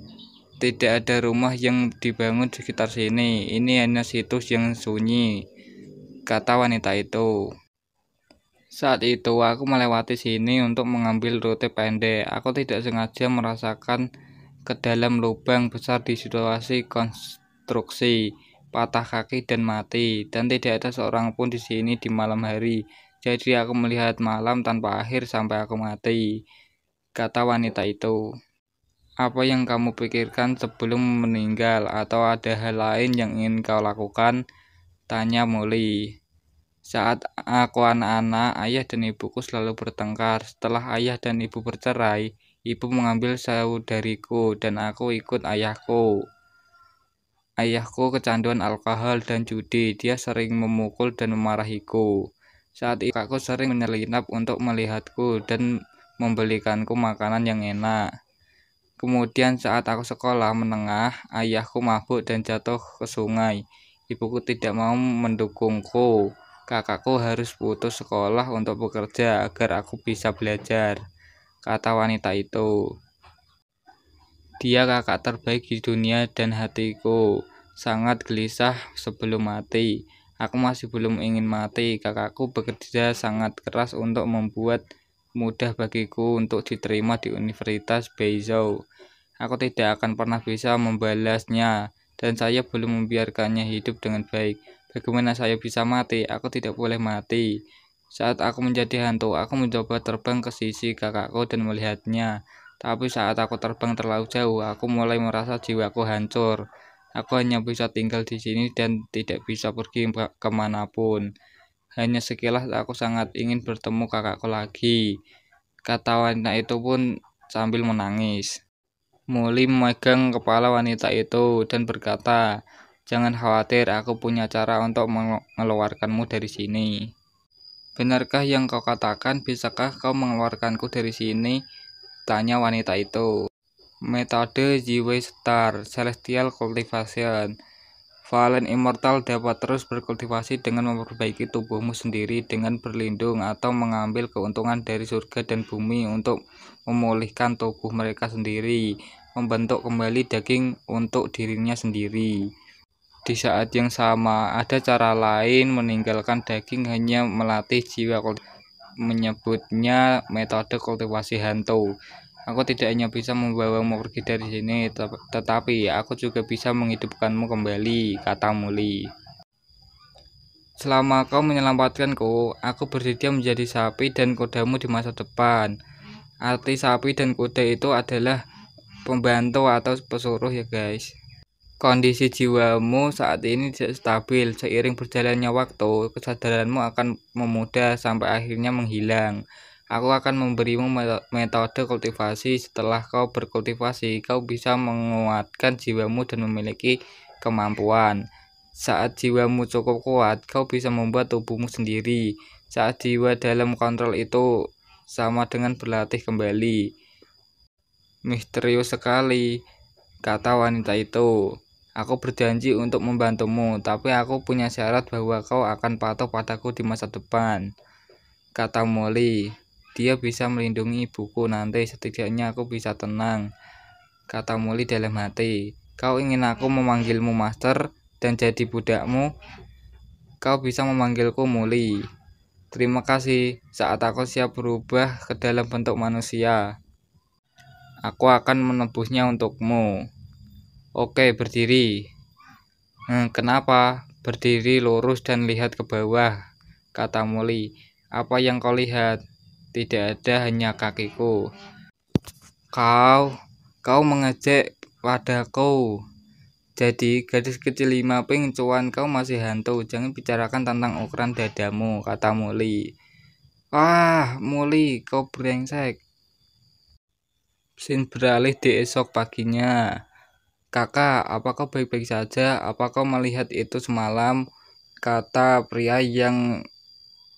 tidak ada rumah yang dibangun di sekitar sini. Ini hanya situs yang sunyi, kata wanita itu. Saat itu aku melewati sini untuk mengambil rute pendek. Aku tidak sengaja merasakan ke dalam lubang besar di situasi konstruksi, patah kaki dan mati, dan tidak ada seorang pun di sini di malam hari. Jadi aku melihat malam tanpa akhir sampai aku mati, kata wanita itu. Apa yang kamu pikirkan sebelum meninggal, atau ada hal lain yang ingin kau lakukan? Tanya Muli. Saat aku anak-anak, ayah dan ibuku selalu bertengkar. Setelah ayah dan ibu bercerai, ibu mengambil saudariku dan aku ikut ayahku. Ayahku kecanduan alkohol dan judi. Dia sering memukul dan memarahiku. Saat itu kakakku sering menyelinap untuk melihatku dan membelikanku makanan yang enak. Kemudian saat aku sekolah menengah, ayahku mabuk dan jatuh ke sungai. Ibuku tidak mau mendukungku. Kakakku harus putus sekolah untuk bekerja agar aku bisa belajar, kata wanita itu. Dia kakak terbaik di dunia dan hatiku sangat gelisah sebelum mati. Aku masih belum ingin mati. Kakakku bekerja sangat keras untuk membuat mudah bagiku untuk diterima di Universitas Beizhou. Aku tidak akan pernah bisa membalasnya, dan saya belum membiarkannya hidup dengan baik. Bagaimana saya bisa mati? Aku tidak boleh mati. Saat aku menjadi hantu, aku mencoba terbang ke sisi kakakku dan melihatnya. Tapi saat aku terbang terlalu jauh, aku mulai merasa jiwaku hancur. Aku hanya bisa tinggal di sini dan tidak bisa pergi kemanapun. Hanya sekilas aku sangat ingin bertemu kakakku lagi, kata wanita itu pun sambil menangis. Muli memegang kepala wanita itu dan berkata, jangan khawatir, aku punya cara untuk mengeluarkanmu dari sini. Benarkah yang kau katakan? Bisakah kau mengeluarkanku dari sini? Tanya wanita itu. Metode Jiwe Star Celestial Cultivation. Valen Immortal dapat terus berkultivasi dengan memperbaiki tubuhmu sendiri dengan berlindung atau mengambil keuntungan dari surga dan bumi untuk memulihkan tubuh mereka sendiri, membentuk kembali daging untuk dirinya sendiri. Di saat yang sama, ada cara lain meninggalkan daging hanya melatih jiwa, menyebutnya metode kultivasi hantu. Aku tidak hanya bisa membawamu pergi dari sini, tetapi aku juga bisa menghidupkanmu kembali, kata Muli. Selama kau menyelamatkanku, aku bersedia menjadi sapi dan kudamu di masa depan. Arti sapi dan kuda itu adalah pembantu atau pesuruh ya guys. Kondisi jiwamu saat ini tidak stabil. Seiring berjalannya waktu, kesadaranmu akan memudah sampai akhirnya menghilang. Aku akan memberimu metode kultivasi. Setelah kau berkultivasi, kau bisa menguatkan jiwamu dan memiliki kemampuan. Saat jiwamu cukup kuat, kau bisa membuat tubuhmu sendiri. Saat jiwa dalam kontrol itu sama dengan berlatih kembali. Misterius sekali, kata wanita itu. Aku berjanji untuk membantumu, tapi aku punya syarat bahwa kau akan patuh padaku di masa depan, kata Molly. Dia bisa melindungi ibuku nanti, setidaknya aku bisa tenang, kata Molly dalam hati. Kau ingin aku memanggilmu master dan jadi budakmu? Kau bisa memanggilku Molly. Terima kasih, saat aku siap berubah ke dalam bentuk manusia, aku akan menebusnya untukmu. Oke, berdiri. Kenapa? Berdiri lurus dan lihat ke bawah, kata Molly. Apa yang kau lihat? Tidak ada, hanya kakiku. Kau mengejek padaku. Jadi gadis kecil 5 ping cuan, kau masih hantu. Jangan bicarakan tentang ukuran dadamu, kata Molly. Wah, Molly, kau brengsek. Scene beralih di esok paginya. Kakak, apa kau baik-baik saja? Apa kau melihat itu semalam? Kata pria yang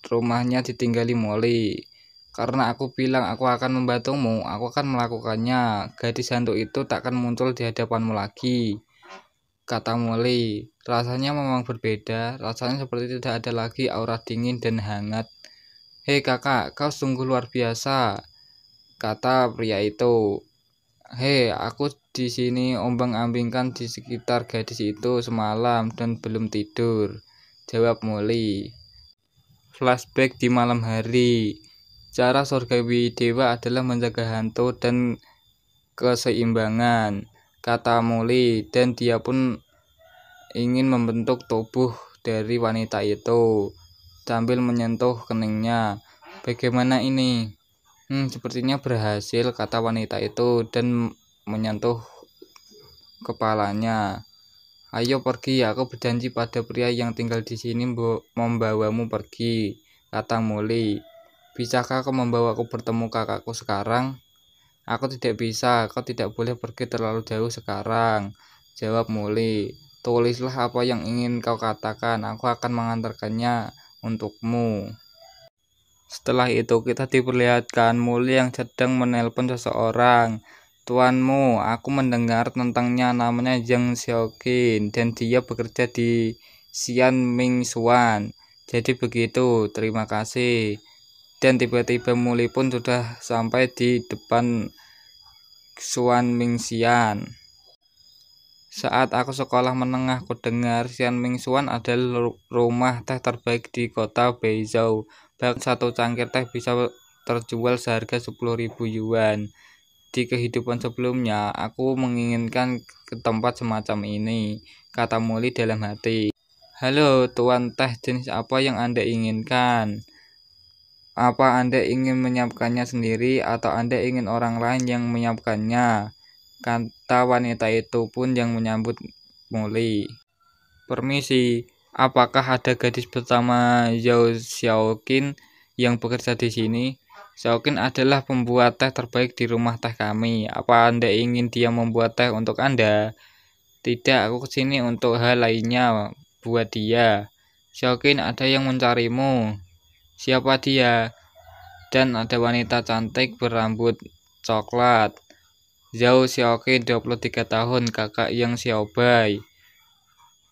rumahnya ditinggali Molly. Karena aku bilang aku akan membantumu, aku akan melakukannya. Gadis hantu itu tak akan muncul di hadapanmu lagi, kata Molly. Rasanya memang berbeda, rasanya seperti tidak ada lagi aura dingin dan hangat. Hei kakak, kau sungguh luar biasa, kata pria itu. Hei, aku di sini ombang-ambingkan di sekitar gadis itu semalam dan belum tidur, jawab Molly. Flashback di malam hari. Cara surgawi dewa adalah menjaga hantu dan keseimbangan, kata Molly, dan dia pun ingin membentuk tubuh dari wanita itu sambil menyentuh keningnya. Bagaimana ini? Sepertinya berhasil, kata wanita itu dan menyentuh kepalanya. Ayo pergi, aku berjanji pada pria yang tinggal di sini membawamu pergi, kata Molly. Bisakah kau membawaku bertemu kakakku sekarang? Aku tidak bisa, kau tidak boleh pergi terlalu jauh sekarang, jawab Molly. Tulislah apa yang ingin kau katakan, aku akan mengantarkannya untukmu. Setelah itu kita diperlihatkan Molly yang sedang menelpon seseorang. Tuanmu, aku mendengar tentangnya, namanya Zhang Xiaoqin dan dia bekerja di Xian Mingxuan. Jadi begitu, terima kasih. Dan tiba-tiba Molly pun sudah sampai di depan Xuan Mingxian. Saat aku sekolah menengah, ku dengar Xian Mingxuan adalah rumah teh terbaik di kota Beizhou. Bahkan satu cangkir teh bisa terjual seharga 10.000 yuan. Di kehidupan sebelumnya, aku menginginkan ke tempat semacam ini, kata Molly dalam hati. Halo, tuan, teh jenis apa yang Anda inginkan? Apa Anda ingin menyiapkannya sendiri atau Anda ingin orang lain yang menyiapkannya? Kata wanita itu pun yang menyambut Molly. Permisi, apakah ada gadis bernama Zhao Xiaoqin yang bekerja di sini? Xiaoqin adalah pembuat teh terbaik di rumah teh kami. Apa Anda ingin dia membuat teh untuk Anda? Tidak, aku kesini untuk hal lainnya buat dia. Xiaoqin, ada yang mencarimu. Siapa dia? Dan ada wanita cantik berambut coklat. Zhao Xiaoqin, 23 tahun, kakak yang Xiaobai.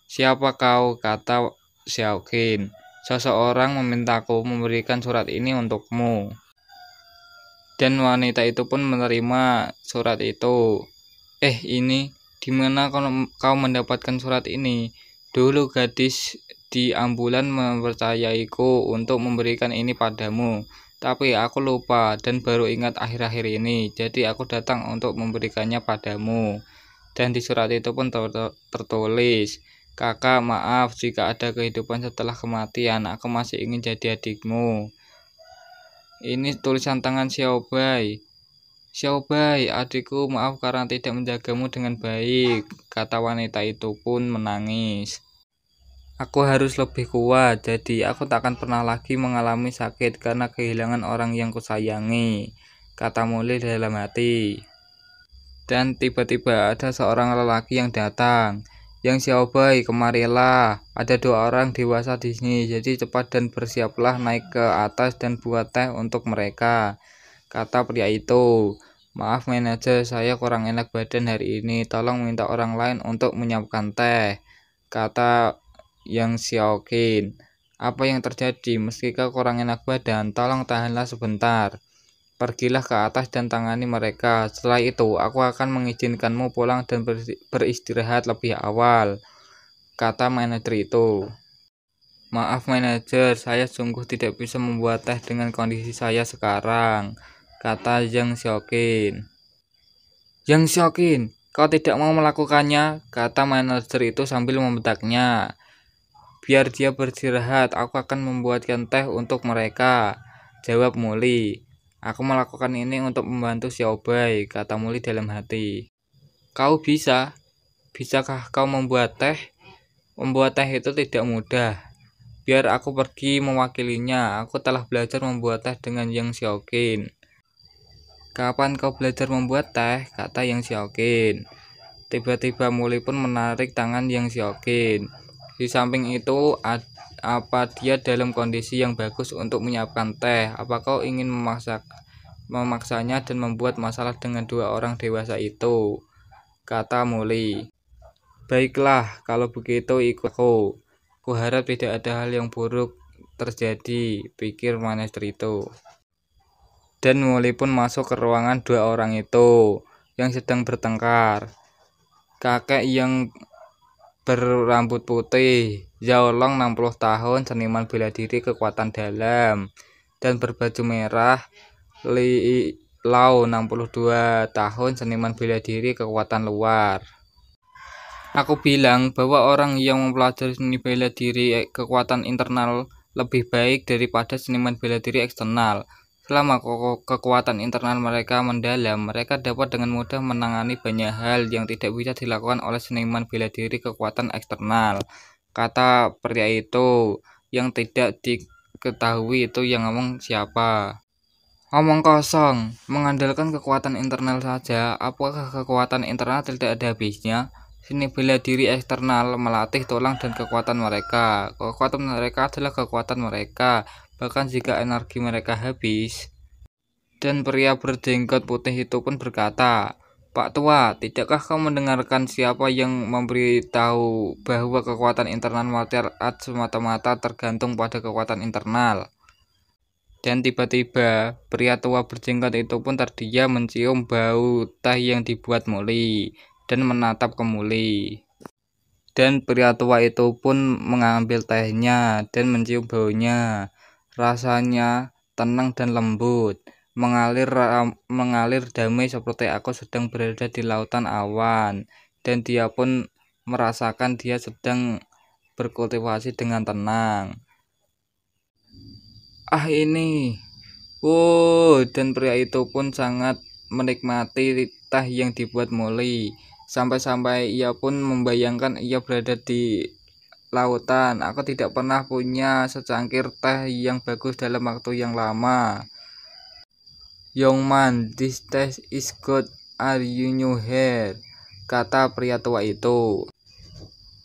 Siapa kau? Kata Xiaoqin. Seseorang memintaku memberikan surat ini untukmu. Dan wanita itu pun menerima surat itu. Ini, di mana kau mendapatkan surat ini? Dulu gadis di ambulan mempercayaiku untuk memberikan ini padamu. Tapi aku lupa dan baru ingat akhir-akhir ini. Jadi aku datang untuk memberikannya padamu. Dan di surat itu pun tertulis, kakak, maaf jika ada kehidupan setelah kematian. Aku masih ingin jadi adikmu. Ini tulisan tangan Xiaobai. Xiaobai, adikku, maaf karena tidak menjagamu dengan baik, kata wanita itu pun menangis. Aku harus lebih kuat, jadi aku tak akan pernah lagi mengalami sakit karena kehilangan orang yang kusayangi, kata Molly dalam hati. Dan tiba-tiba ada seorang lelaki yang datang. Yang Xiaobai, kemarilah. Ada 2 orang dewasa di sini, jadi cepat dan bersiaplah naik ke atas dan buat teh untuk mereka, kata pria itu. Maaf manajer, saya kurang enak badan hari ini. Tolong minta orang lain untuk menyiapkan teh, kata yang Xiaoqin. Apa yang terjadi? Meski kau kurang enak badan, tolong tahanlah sebentar. Pergilah ke atas dan tangani mereka. Setelah itu, aku akan mengizinkanmu pulang dan beristirahat lebih awal, kata manajer itu. Maaf manajer, saya sungguh tidak bisa membuat teh dengan kondisi saya sekarang, kata Yang Xiaoqin. Yang Xiaoqin, kau tidak mau melakukannya, kata manajer itu sambil membentaknya. Biar dia beristirahat, aku akan membuatkan teh untuk mereka, jawab Muli. Aku melakukan ini untuk membantu Xiaobai, kata Muli dalam hati. Kau bisa? Bisakah kau membuat teh? Membuat teh itu tidak mudah. Biar aku pergi mewakilinya, aku telah belajar membuat teh dengan Yang Xiaoqin. Kapan kau belajar membuat teh? Kata Yang Xiaoqin. Tiba-tiba Muli pun menarik tangan Yang Xiaoqin. Di samping itu, apa dia dalam kondisi yang bagus untuk menyiapkan teh? Apa kau ingin memaksanya dan membuat masalah dengan dua orang dewasa itu? Kata Muli. Baiklah, kalau begitu ikut aku. Kuharap tidak ada hal yang buruk terjadi, pikir manajer itu. Dan Muli pun masuk ke ruangan dua orang itu yang sedang bertengkar. Kakek yang berambut putih, Zhao Long 60 tahun, seniman bela diri kekuatan dalam, dan berbaju merah, Li Lao 62 tahun, seniman bela diri kekuatan luar. Aku bilang bahwa orang yang mempelajari seni bela diri kekuatan internal lebih baik daripada seniman bela diri eksternal. Selama kekuatan internal mereka mendalam, mereka dapat dengan mudah menangani banyak hal yang tidak bisa dilakukan oleh seniman bela diri kekuatan eksternal, kata pria itu. Yang tidak diketahui itu yang ngomong siapa. Omong kosong, mengandalkan kekuatan internal saja. Apakah kekuatan internal tidak ada habisnya? Seni bela diri eksternal melatih tulang dan kekuatan mereka. Kekuatan mereka adalah kekuatan mereka, bahkan jika energi mereka habis. Dan pria berjenggot putih itu pun berkata, Pak Tua, tidakkah kau mendengarkan siapa yang memberitahu bahwa kekuatan internal material semata-mata tergantung pada kekuatan internal? Dan tiba-tiba, pria tua berjenggot itu pun terdiam mencium bau teh yang dibuat Muli dan menatap ke Muli. Dan pria tua itu pun mengambil tehnya dan mencium baunya. Rasanya tenang dan lembut, mengalir damai seperti aku sedang berada di lautan awan. Dan dia pun merasakan dia sedang berkultivasi dengan tenang. Ini. Dan pria itu pun sangat menikmati teh yang dibuat Muli. Sampai-sampai ia pun membayangkan ia berada di lautan. Aku tidak pernah punya secangkir teh yang bagus dalam waktu yang lama. Young man, this tea is good. Are you new here? Kata pria tua itu.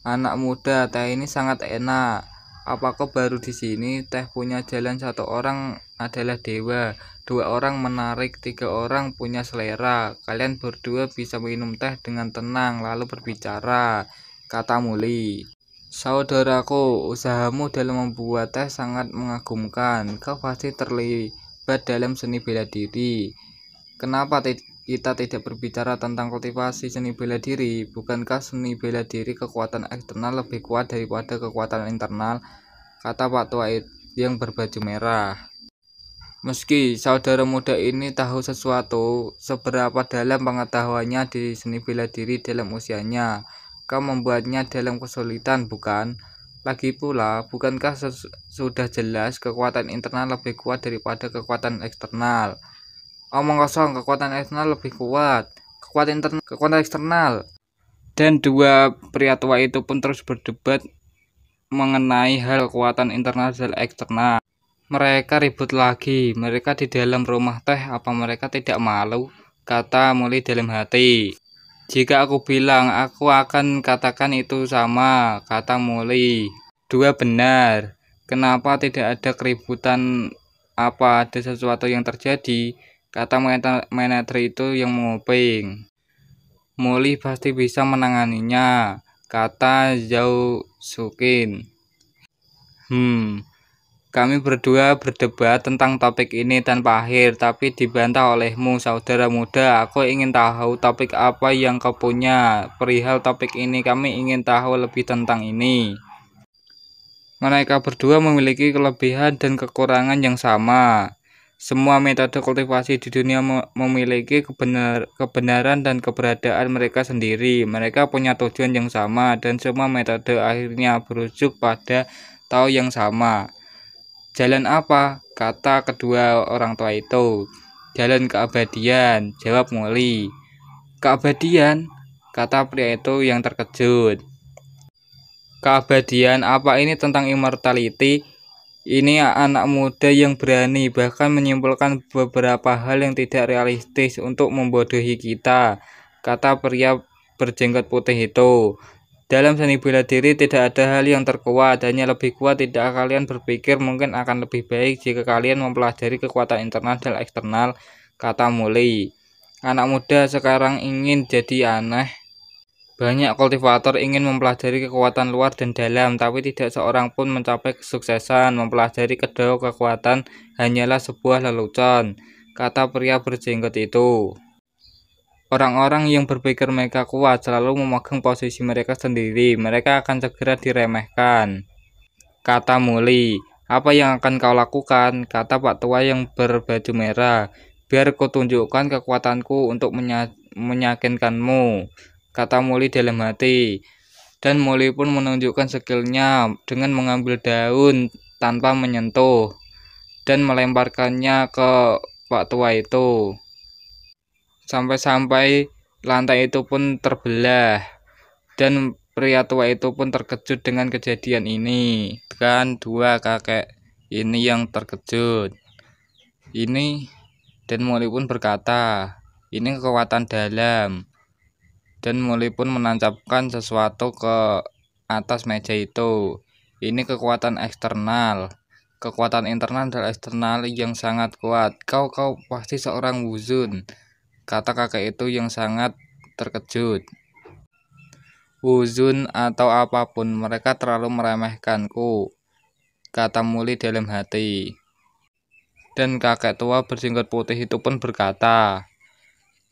Anak muda, teh ini sangat enak. Apa kau baru di sini? Teh punya jalan, satu orang adalah dewa, dua orang menarik, tiga orang punya selera. Kalian berdua bisa minum teh dengan tenang lalu berbicara, kata Muli. Saudaraku, usahamu dalam membuat teh sangat mengagumkan. Kau pasti terlibat dalam seni bela diri. Kenapa kita tidak berbicara tentang kultivasi seni bela diri? Bukankah seni bela diri kekuatan eksternal lebih kuat daripada kekuatan internal? Kata Pak Tua yang berbaju merah. Meski saudara muda ini tahu sesuatu, seberapa dalam pengetahuannya di seni bela diri dalam usianya, kau membuatnya dalam kesulitan, bukan? Lagi pula, bukankah sudah jelas kekuatan internal lebih kuat daripada kekuatan eksternal? Omong kosong, kekuatan eksternal lebih kuat. Kekuatan eksternal. Dan dua pria tua itu pun terus berdebat mengenai hal kekuatan internal dan eksternal. Mereka ribut lagi. Mereka di dalam rumah teh, apa mereka tidak malu? Kata Muli dalam hati. Jika aku bilang, aku akan katakan itu sama, kata Muli. Dua benar. Kenapa tidak ada keributan? Apa ada sesuatu yang terjadi? Kata manajer itu yang menguping. Muli pasti bisa menanganinya, kata Zhao Sukin. Kami berdua berdebat tentang topik ini tanpa akhir, tapi dibantah olehmu, saudara muda. Aku ingin tahu topik apa yang kau punya. Perihal topik ini, kami ingin tahu lebih tentang ini. Mereka berdua memiliki kelebihan dan kekurangan yang sama. Semua metode kultivasi di dunia memiliki kebenaran dan keberadaan mereka sendiri. Mereka punya tujuan yang sama, dan semua metode akhirnya berujuk pada tahu yang sama. Jalan apa? Kata kedua orang tua itu. Jalan keabadian, jawab Molly. Keabadian? Kata pria itu yang terkejut. Keabadian apa ini tentang immortality? Ini anak muda yang berani, bahkan menyimpulkan beberapa hal yang tidak realistis untuk membodohi kita, kata pria berjenggot putih itu. Dalam seni bela diri tidak ada hal yang terkuat, hanya lebih kuat. Tidak kalian berpikir mungkin akan lebih baik jika kalian mempelajari kekuatan internal dan eksternal, kata Molly. Anak muda sekarang ingin jadi aneh. Banyak kultivator ingin mempelajari kekuatan luar dan dalam, tapi tidak seorang pun mencapai kesuksesan. Mempelajari kedua kekuatan hanyalah sebuah lelucon, kata pria berjenggot itu. Orang-orang yang berpikir mereka kuat selalu memegang posisi mereka sendiri. Mereka akan segera diremehkan, kata Molly. Apa yang akan kau lakukan? Kata Pak Tua yang berbaju merah. Biar kutunjukkan kekuatanku untuk meyakinkanmu, kata Molly dalam hati. Dan Molly pun menunjukkan skillnya dengan mengambil daun tanpa menyentuh dan melemparkannya ke Pak Tua itu. Sampai-sampai lantai itu pun terbelah, dan pria tua itu pun terkejut dengan kejadian ini. Kan dua kakek ini yang terkejut. Ini, dan Molly pun berkata, ini kekuatan dalam. Dan Molly pun menancapkan sesuatu ke atas meja itu. Ini kekuatan eksternal. Kekuatan internal dan eksternal yang sangat kuat. Kau pasti seorang wuzun, kata kakek itu yang sangat terkejut. Wuzun atau apapun, mereka terlalu meremehkanku, kata Molly dalam hati. Dan kakek tua berjenggot putih itu pun berkata,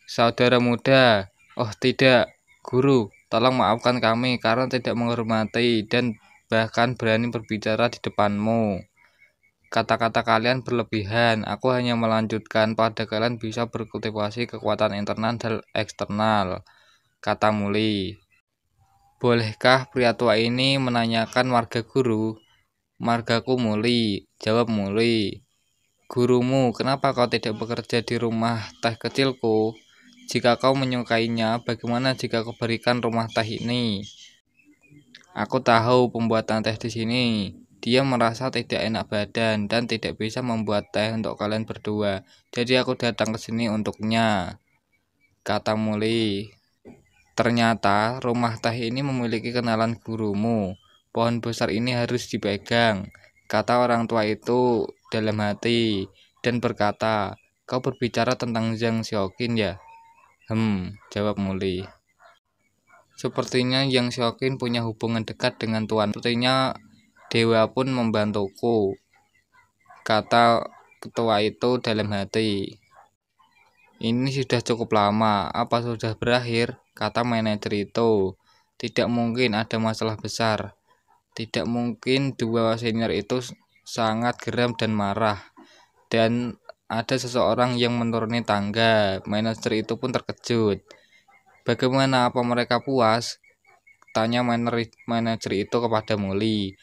saudara muda, oh tidak, guru, tolong maafkan kami karena tidak menghormati dan bahkan berani berbicara di depanmu. Kata-kata kalian berlebihan. Aku hanya melanjutkan pada kalian bisa berkultivasi kekuatan internal dan eksternal, kata Molly. Bolehkah pria tua ini menanyakan marga guru? Margaku Molly, jawab Molly. Gurumu, kenapa kau tidak bekerja di rumah teh kecilku? Jika kau menyukainya, bagaimana jika kau berikan rumah teh ini? Aku tahu pembuatan teh di sini. Dia merasa tidak enak badan dan tidak bisa membuat teh untuk kalian berdua. Jadi aku datang ke sini untuknya, kata Molly. Ternyata rumah teh ini memiliki kenalan gurumu. Pohon besar ini harus dipegang, kata orang tua itu dalam hati, dan berkata, kau berbicara tentang Zhang Xiaoqin ya? Jawab Molly. Sepertinya Yang Xiaoqin punya hubungan dekat dengan Tuan. Sepertinya dewa pun membantuku, kata ketua itu dalam hati. Ini sudah cukup lama, apa sudah berakhir? Kata manajer itu. Tidak mungkin ada masalah besar. Tidak mungkin. Dua senior itu sangat geram dan marah. Dan ada seseorang yang menuruni tangga. Manajer itu pun terkejut. Bagaimana, apa mereka puas? Tanya manajer itu kepada Molly.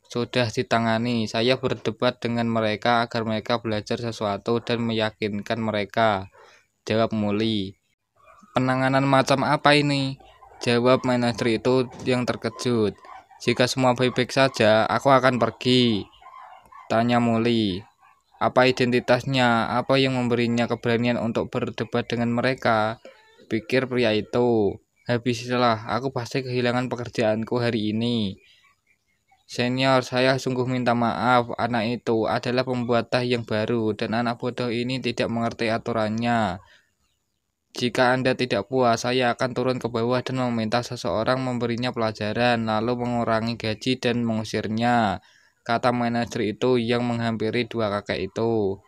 Sudah ditangani. Saya berdebat dengan mereka agar mereka belajar sesuatu dan meyakinkan mereka, jawab Molly. Penanganan macam apa ini? Jawab manajer itu yang terkejut. Jika semua baik-baik saja, aku akan pergi, tanya Molly. Apa identitasnya? Apa yang memberinya keberanian untuk berdebat dengan mereka? Pikir pria itu. Habislah, aku pasti kehilangan pekerjaanku hari ini. Senior, saya sungguh minta maaf. Anak itu adalah pembuat teh yang baru dan anak bodoh ini tidak mengerti aturannya. Jika Anda tidak puas, saya akan turun ke bawah dan meminta seseorang memberinya pelajaran, lalu mengurangi gaji dan mengusirnya, kata manajer itu yang menghampiri dua kakek itu.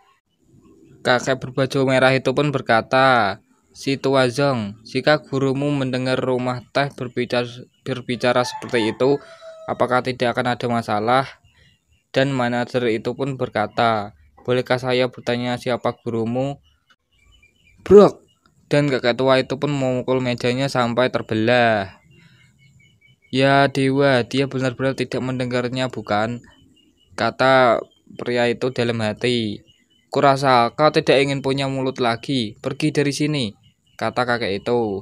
Kakek berbaju merah itu pun berkata, "Si tua Zong, jika gurumu mendengar rumah teh berbicara seperti itu, apakah tidak akan ada masalah?" Dan manajer itu pun berkata, "Bolehkah saya bertanya siapa gurumu?" Brok! Dan kakek tua itu pun memukul mejanya sampai terbelah. "Ya dewa, dia benar-benar tidak mendengarnya bukan?" kata pria itu dalam hati. "Kurasa kau tidak ingin punya mulut lagi. Pergi dari sini," kata kakek itu.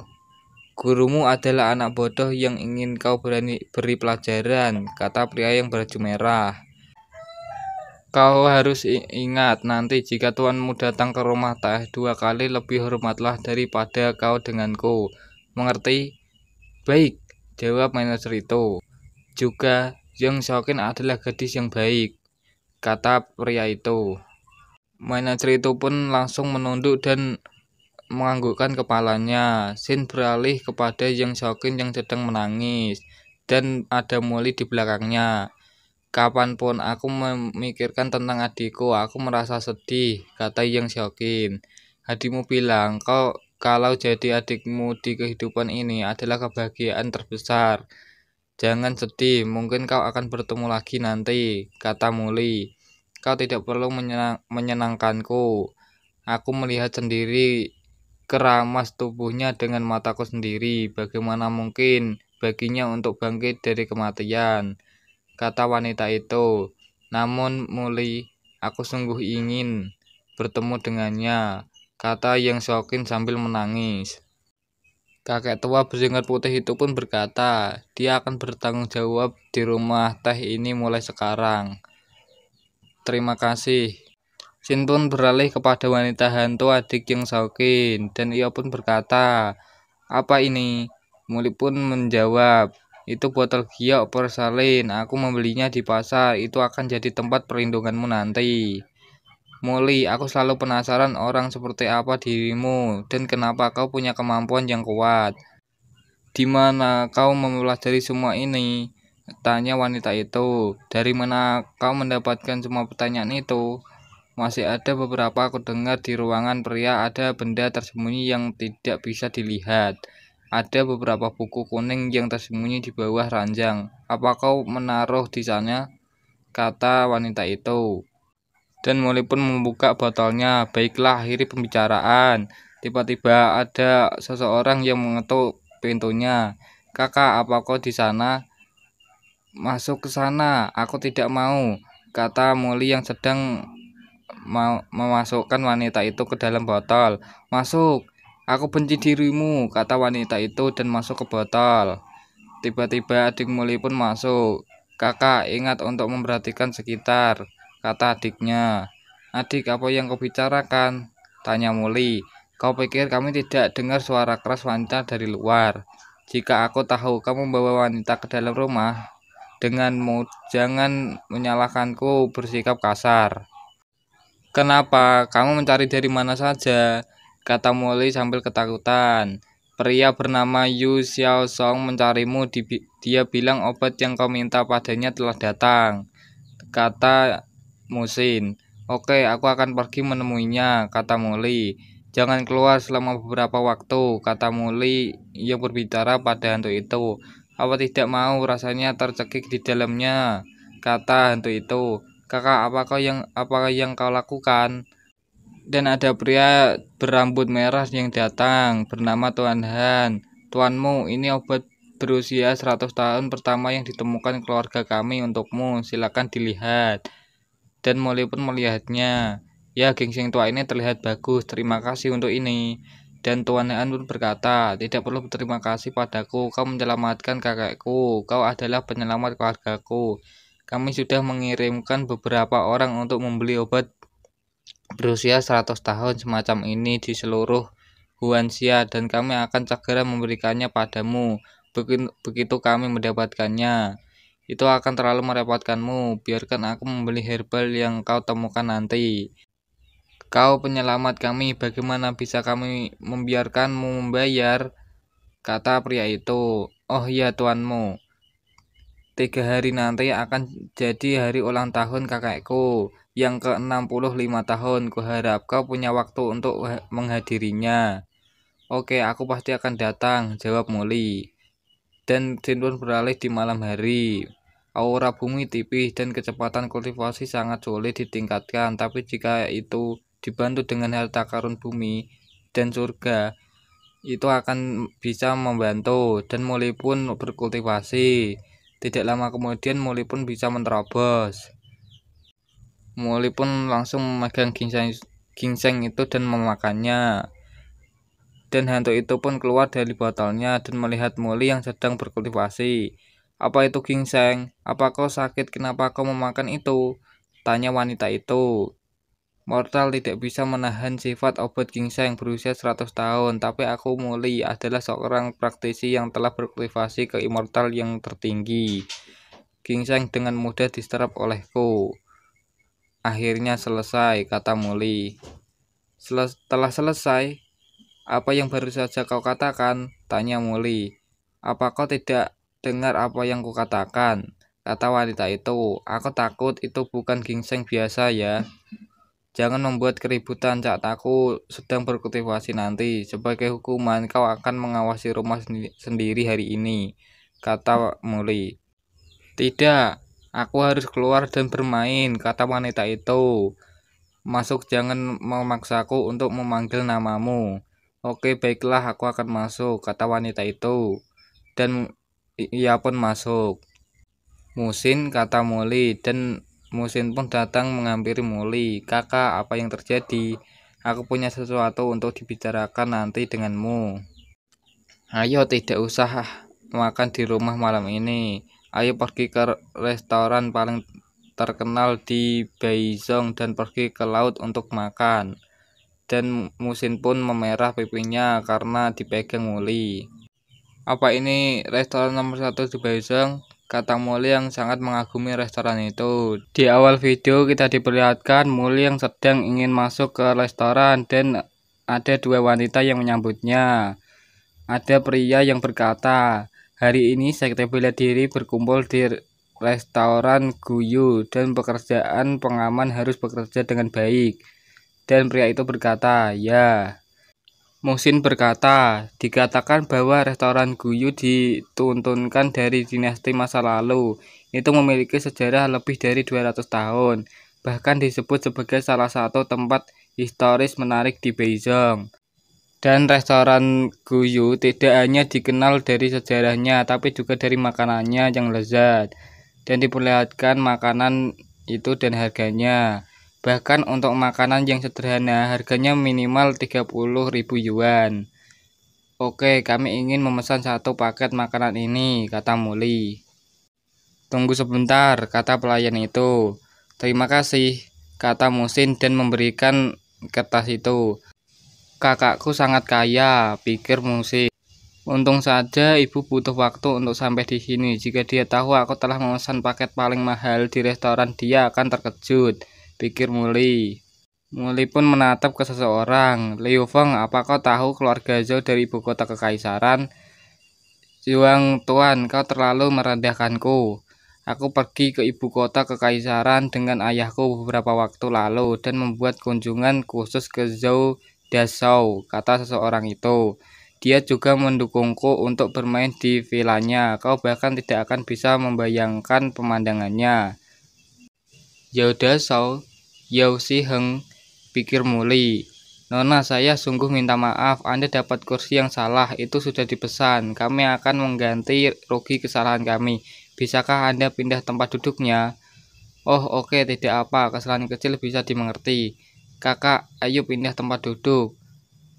"Gurumu adalah anak bodoh yang ingin kau beri pelajaran," kata pria yang baju merah. "Kau harus ingat nanti jika tuanmu datang ke rumah teh 2 kali lebih hormatlah daripada kau denganku. Mengerti?" "Baik," jawab manajer itu. "Juga Yang Xiaoqin adalah gadis yang baik," kata pria itu. Manajer itu pun langsung menunduk dan menganggukkan kepalanya. Sin beralih kepada Yang Xiaoqin yang sedang menangis, dan ada Molly di belakangnya. "Kapanpun aku memikirkan tentang adikku, aku merasa sedih," kata Yang Xiaoqin. "Adikmu bilang kalau jadi adikmu di kehidupan ini adalah kebahagiaan terbesar. Jangan sedih, mungkin kau akan bertemu lagi nanti," kata Molly. "Kau tidak perlu menyenangkanku. Aku melihat sendiri keramas tubuhnya dengan mataku sendiri. Bagaimana mungkin baginya untuk bangkit dari kematian?" kata wanita itu. "Namun Molly, aku sungguh ingin bertemu dengannya," kata Yang Xiaoqin sambil menangis. Kakek tua berjenggot putih itu pun berkata, dia akan bertanggung jawab di rumah teh ini mulai sekarang. "Terima kasih." Sin pun beralih kepada wanita hantu adik Yang Xiaoqin, dan ia pun berkata, "Apa ini?" Molly pun menjawab, "Itu botol giok porselin. Aku membelinya di pasar. Itu akan jadi tempat perlindunganmu nanti." "Molly, aku selalu penasaran orang seperti apa dirimu, dan kenapa kau punya kemampuan yang kuat. Di mana kau mempelajari semua ini?" tanya wanita itu. "Dari mana kau mendapatkan semua pertanyaan itu?" "Masih ada beberapa aku dengar di ruangan pria ada benda tersembunyi yang tidak bisa dilihat. Ada beberapa buku kuning yang tersembunyi di bawah ranjang. Apa kau menaruh di sana?" kata wanita itu. Dan Molly pun membuka botolnya. "Baiklah, akhiri pembicaraan." Tiba-tiba ada seseorang yang mengetuk pintunya. "Kakak, apa kau di sana?" "Masuk ke sana." "Aku tidak mau," kata Molly yang sedang memasukkan wanita itu ke dalam botol. "Masuk." "Aku benci dirimu," kata wanita itu dan masuk ke botol. Tiba-tiba adik Molly pun masuk. "Kakak, ingat untuk memperhatikan sekitar," kata adiknya. "Adik, apa yang kau bicarakan?" tanya Molly. "Kau pikir kami tidak dengar suara keras wanita dari luar? Jika aku tahu kamu membawa wanita ke dalam rumah denganmu, jangan menyalahkanku bersikap kasar." "Kenapa? Kamu mencari dari mana saja?" kata Molly sambil ketakutan. "Pria bernama Yu Xiaosong mencarimu. Dia bilang obat yang kau minta padanya telah datang," kata Musin. "Oke, aku akan pergi menemuinya," kata Molly. "Jangan keluar selama beberapa waktu," kata Molly yang berbicara pada hantu itu. "Apa tidak mau rasanya tercekik di dalamnya?" kata hantu itu. "Kakak, apa yang kau lakukan?" Dan ada pria berambut merah yang datang, bernama Tuan Han. "Tuanmu, ini obat berusia 100 tahun pertama yang ditemukan keluarga kami untukmu. Silakan dilihat." Dan Molly pun melihatnya. "Ya, gingsing tua ini terlihat bagus. Terima kasih untuk ini." Dan Tuan Han pun berkata, "Tidak perlu berterima kasih padaku. Kau menyelamatkan kakekku. Kau adalah penyelamat keluargaku. Kami sudah mengirimkan beberapa orang untuk membeli obat berusia 100 tahun semacam ini di seluruh Huanxia, dan kami akan segera memberikannya padamu. Begitu kami mendapatkannya, itu akan terlalu merepotkanmu. Biarkan aku membeli herbal yang kau temukan nanti. Kau penyelamat kami, bagaimana bisa kami membiarkanmu membayar?" kata pria itu. "Oh ya, tuanmu." 3 hari nanti akan jadi hari ulang tahun kakekku yang ke-65 tahun. Kuharap kau punya waktu untuk menghadirinya. Oke, aku pasti akan datang, jawab Molly. Dan Jin pun beralih di malam hari. Aura bumi tipis dan kecepatan kultivasi sangat sulit ditingkatkan, tapi jika itu dibantu dengan harta karun bumi dan surga, itu akan bisa membantu. Dan Molly pun berkultivasi. Tidak lama kemudian Molly pun bisa menerobos. Molly pun langsung memegang ginseng itu dan memakannya. Dan hantu itu pun keluar dari botolnya dan melihat Molly yang sedang berkultivasi. Apa itu ginseng? Apa kau sakit? Kenapa kau memakan itu? Tanya wanita itu. Mortal tidak bisa menahan sifat obat ginseng berusia 100 tahun, tapi aku Molly adalah seorang praktisi yang telah berkultivasi ke immortal yang tertinggi. Ginseng dengan mudah diserap olehku. Akhirnya selesai, kata Molly. Setelah selesai, apa yang baru saja kau katakan? Tanya Molly. Apa kau tidak dengar apa yang kukatakan? Kata wanita itu. Aku takut itu bukan ginseng biasa ya. Jangan membuat keributan saat aku sedang berkultivasi nanti. Sebagai hukuman kau akan mengawasi rumah sendiri hari ini, kata Molly. Tidak, aku harus keluar dan bermain, kata wanita itu. Masuk, jangan memaksaku untuk memanggil namamu. Oke, baiklah, aku akan masuk, kata wanita itu. Dan ia pun masuk. Musin, kata Molly, dan Musin pun datang menghampiri Molly. Kakak, apa yang terjadi? Aku punya sesuatu untuk dibicarakan nanti denganmu. Ayo, tidak usah makan di rumah malam ini. Ayo pergi ke restoran paling terkenal di Baizhong dan pergi ke laut untuk makan. Dan Musin pun memerah pipinya karena dipegang Molly. Apa ini restoran nomor 1 di Baizhong? Kata Molly yang sangat mengagumi restoran itu. Di awal video kita diperlihatkan Molly yang sedang ingin masuk ke restoran dan ada 2 wanita yang menyambutnya. Ada pria yang berkata, hari ini sekte bela diri berkumpul di restoran Guyu dan pekerjaan pengaman harus bekerja dengan baik. Dan pria itu berkata, ya. Musin berkata, dikatakan bahwa restoran Guyu dituntunkan dari dinasti masa lalu. Itu memiliki sejarah lebih dari 200 tahun. Bahkan disebut sebagai salah satu tempat historis menarik di Beijing. Dan restoran Guyu tidak hanya dikenal dari sejarahnya, tapi juga dari makanannya yang lezat. Dan diperlihatkan makanan itu dan harganya. Bahkan untuk makanan yang sederhana, harganya minimal 30.000 yuan. Oke, kami ingin memesan 1 paket makanan ini, kata Molly. Tunggu sebentar, kata pelayan itu. Terima kasih, kata Musin dan memberikan kertas itu. Kakakku sangat kaya, pikir Musin. Untung saja ibu butuh waktu untuk sampai di sini. Jika dia tahu aku telah memesan paket paling mahal di restoran, dia akan terkejut, pikir Molly. Molly pun menatap ke seseorang. Liu Feng, apa kau tahu keluarga Zhou dari ibu kota kekaisaran? Juang Tuan, kau terlalu merendahkanku. Aku pergi ke ibu kota kekaisaran dengan ayahku beberapa waktu lalu dan membuat kunjungan khusus ke Zhou Dashou, kata seseorang itu. Dia juga mendukungku untuk bermain di vilanya. Kau bahkan tidak akan bisa membayangkan pemandangannya. Zhou Dashou, Yao Shiheng, pikir Molly. Nona, saya sungguh minta maaf, Anda dapat kursi yang salah, itu sudah dipesan. Kami akan mengganti rugi kesalahan kami. Bisakah Anda pindah tempat duduknya? Oh, oke, tidak apa, kesalahan kecil bisa dimengerti. Kakak, ayo pindah tempat duduk.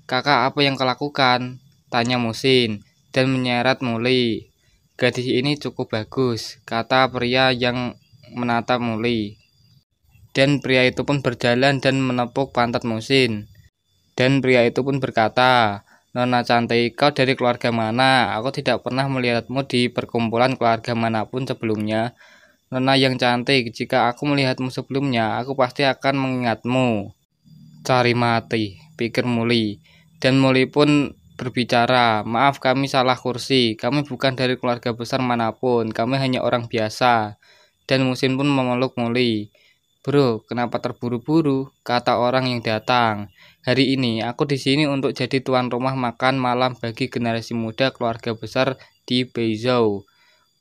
Kakak, apa yang kau lakukan? Tanya Musin, dan menyeret Molly. Gadis ini cukup bagus, kata pria yang menatap Molly. Dan pria itu pun berjalan dan menepuk pantat Musin. Dan pria itu pun berkata, Nona cantik, kau dari keluarga mana? Aku tidak pernah melihatmu di perkumpulan keluarga manapun sebelumnya. Nona yang cantik, jika aku melihatmu sebelumnya, aku pasti akan mengingatmu. Cari mati, pikir Molly. Dan Molly pun berbicara, "Maaf, kami salah kursi. Kami bukan dari keluarga besar manapun. Kami hanya orang biasa." Dan Musin pun memeluk Muli. "Bro, kenapa terburu-buru?" kata orang yang datang. "Hari ini aku di sini untuk jadi tuan rumah makan malam bagi generasi muda keluarga besar di Beizhou."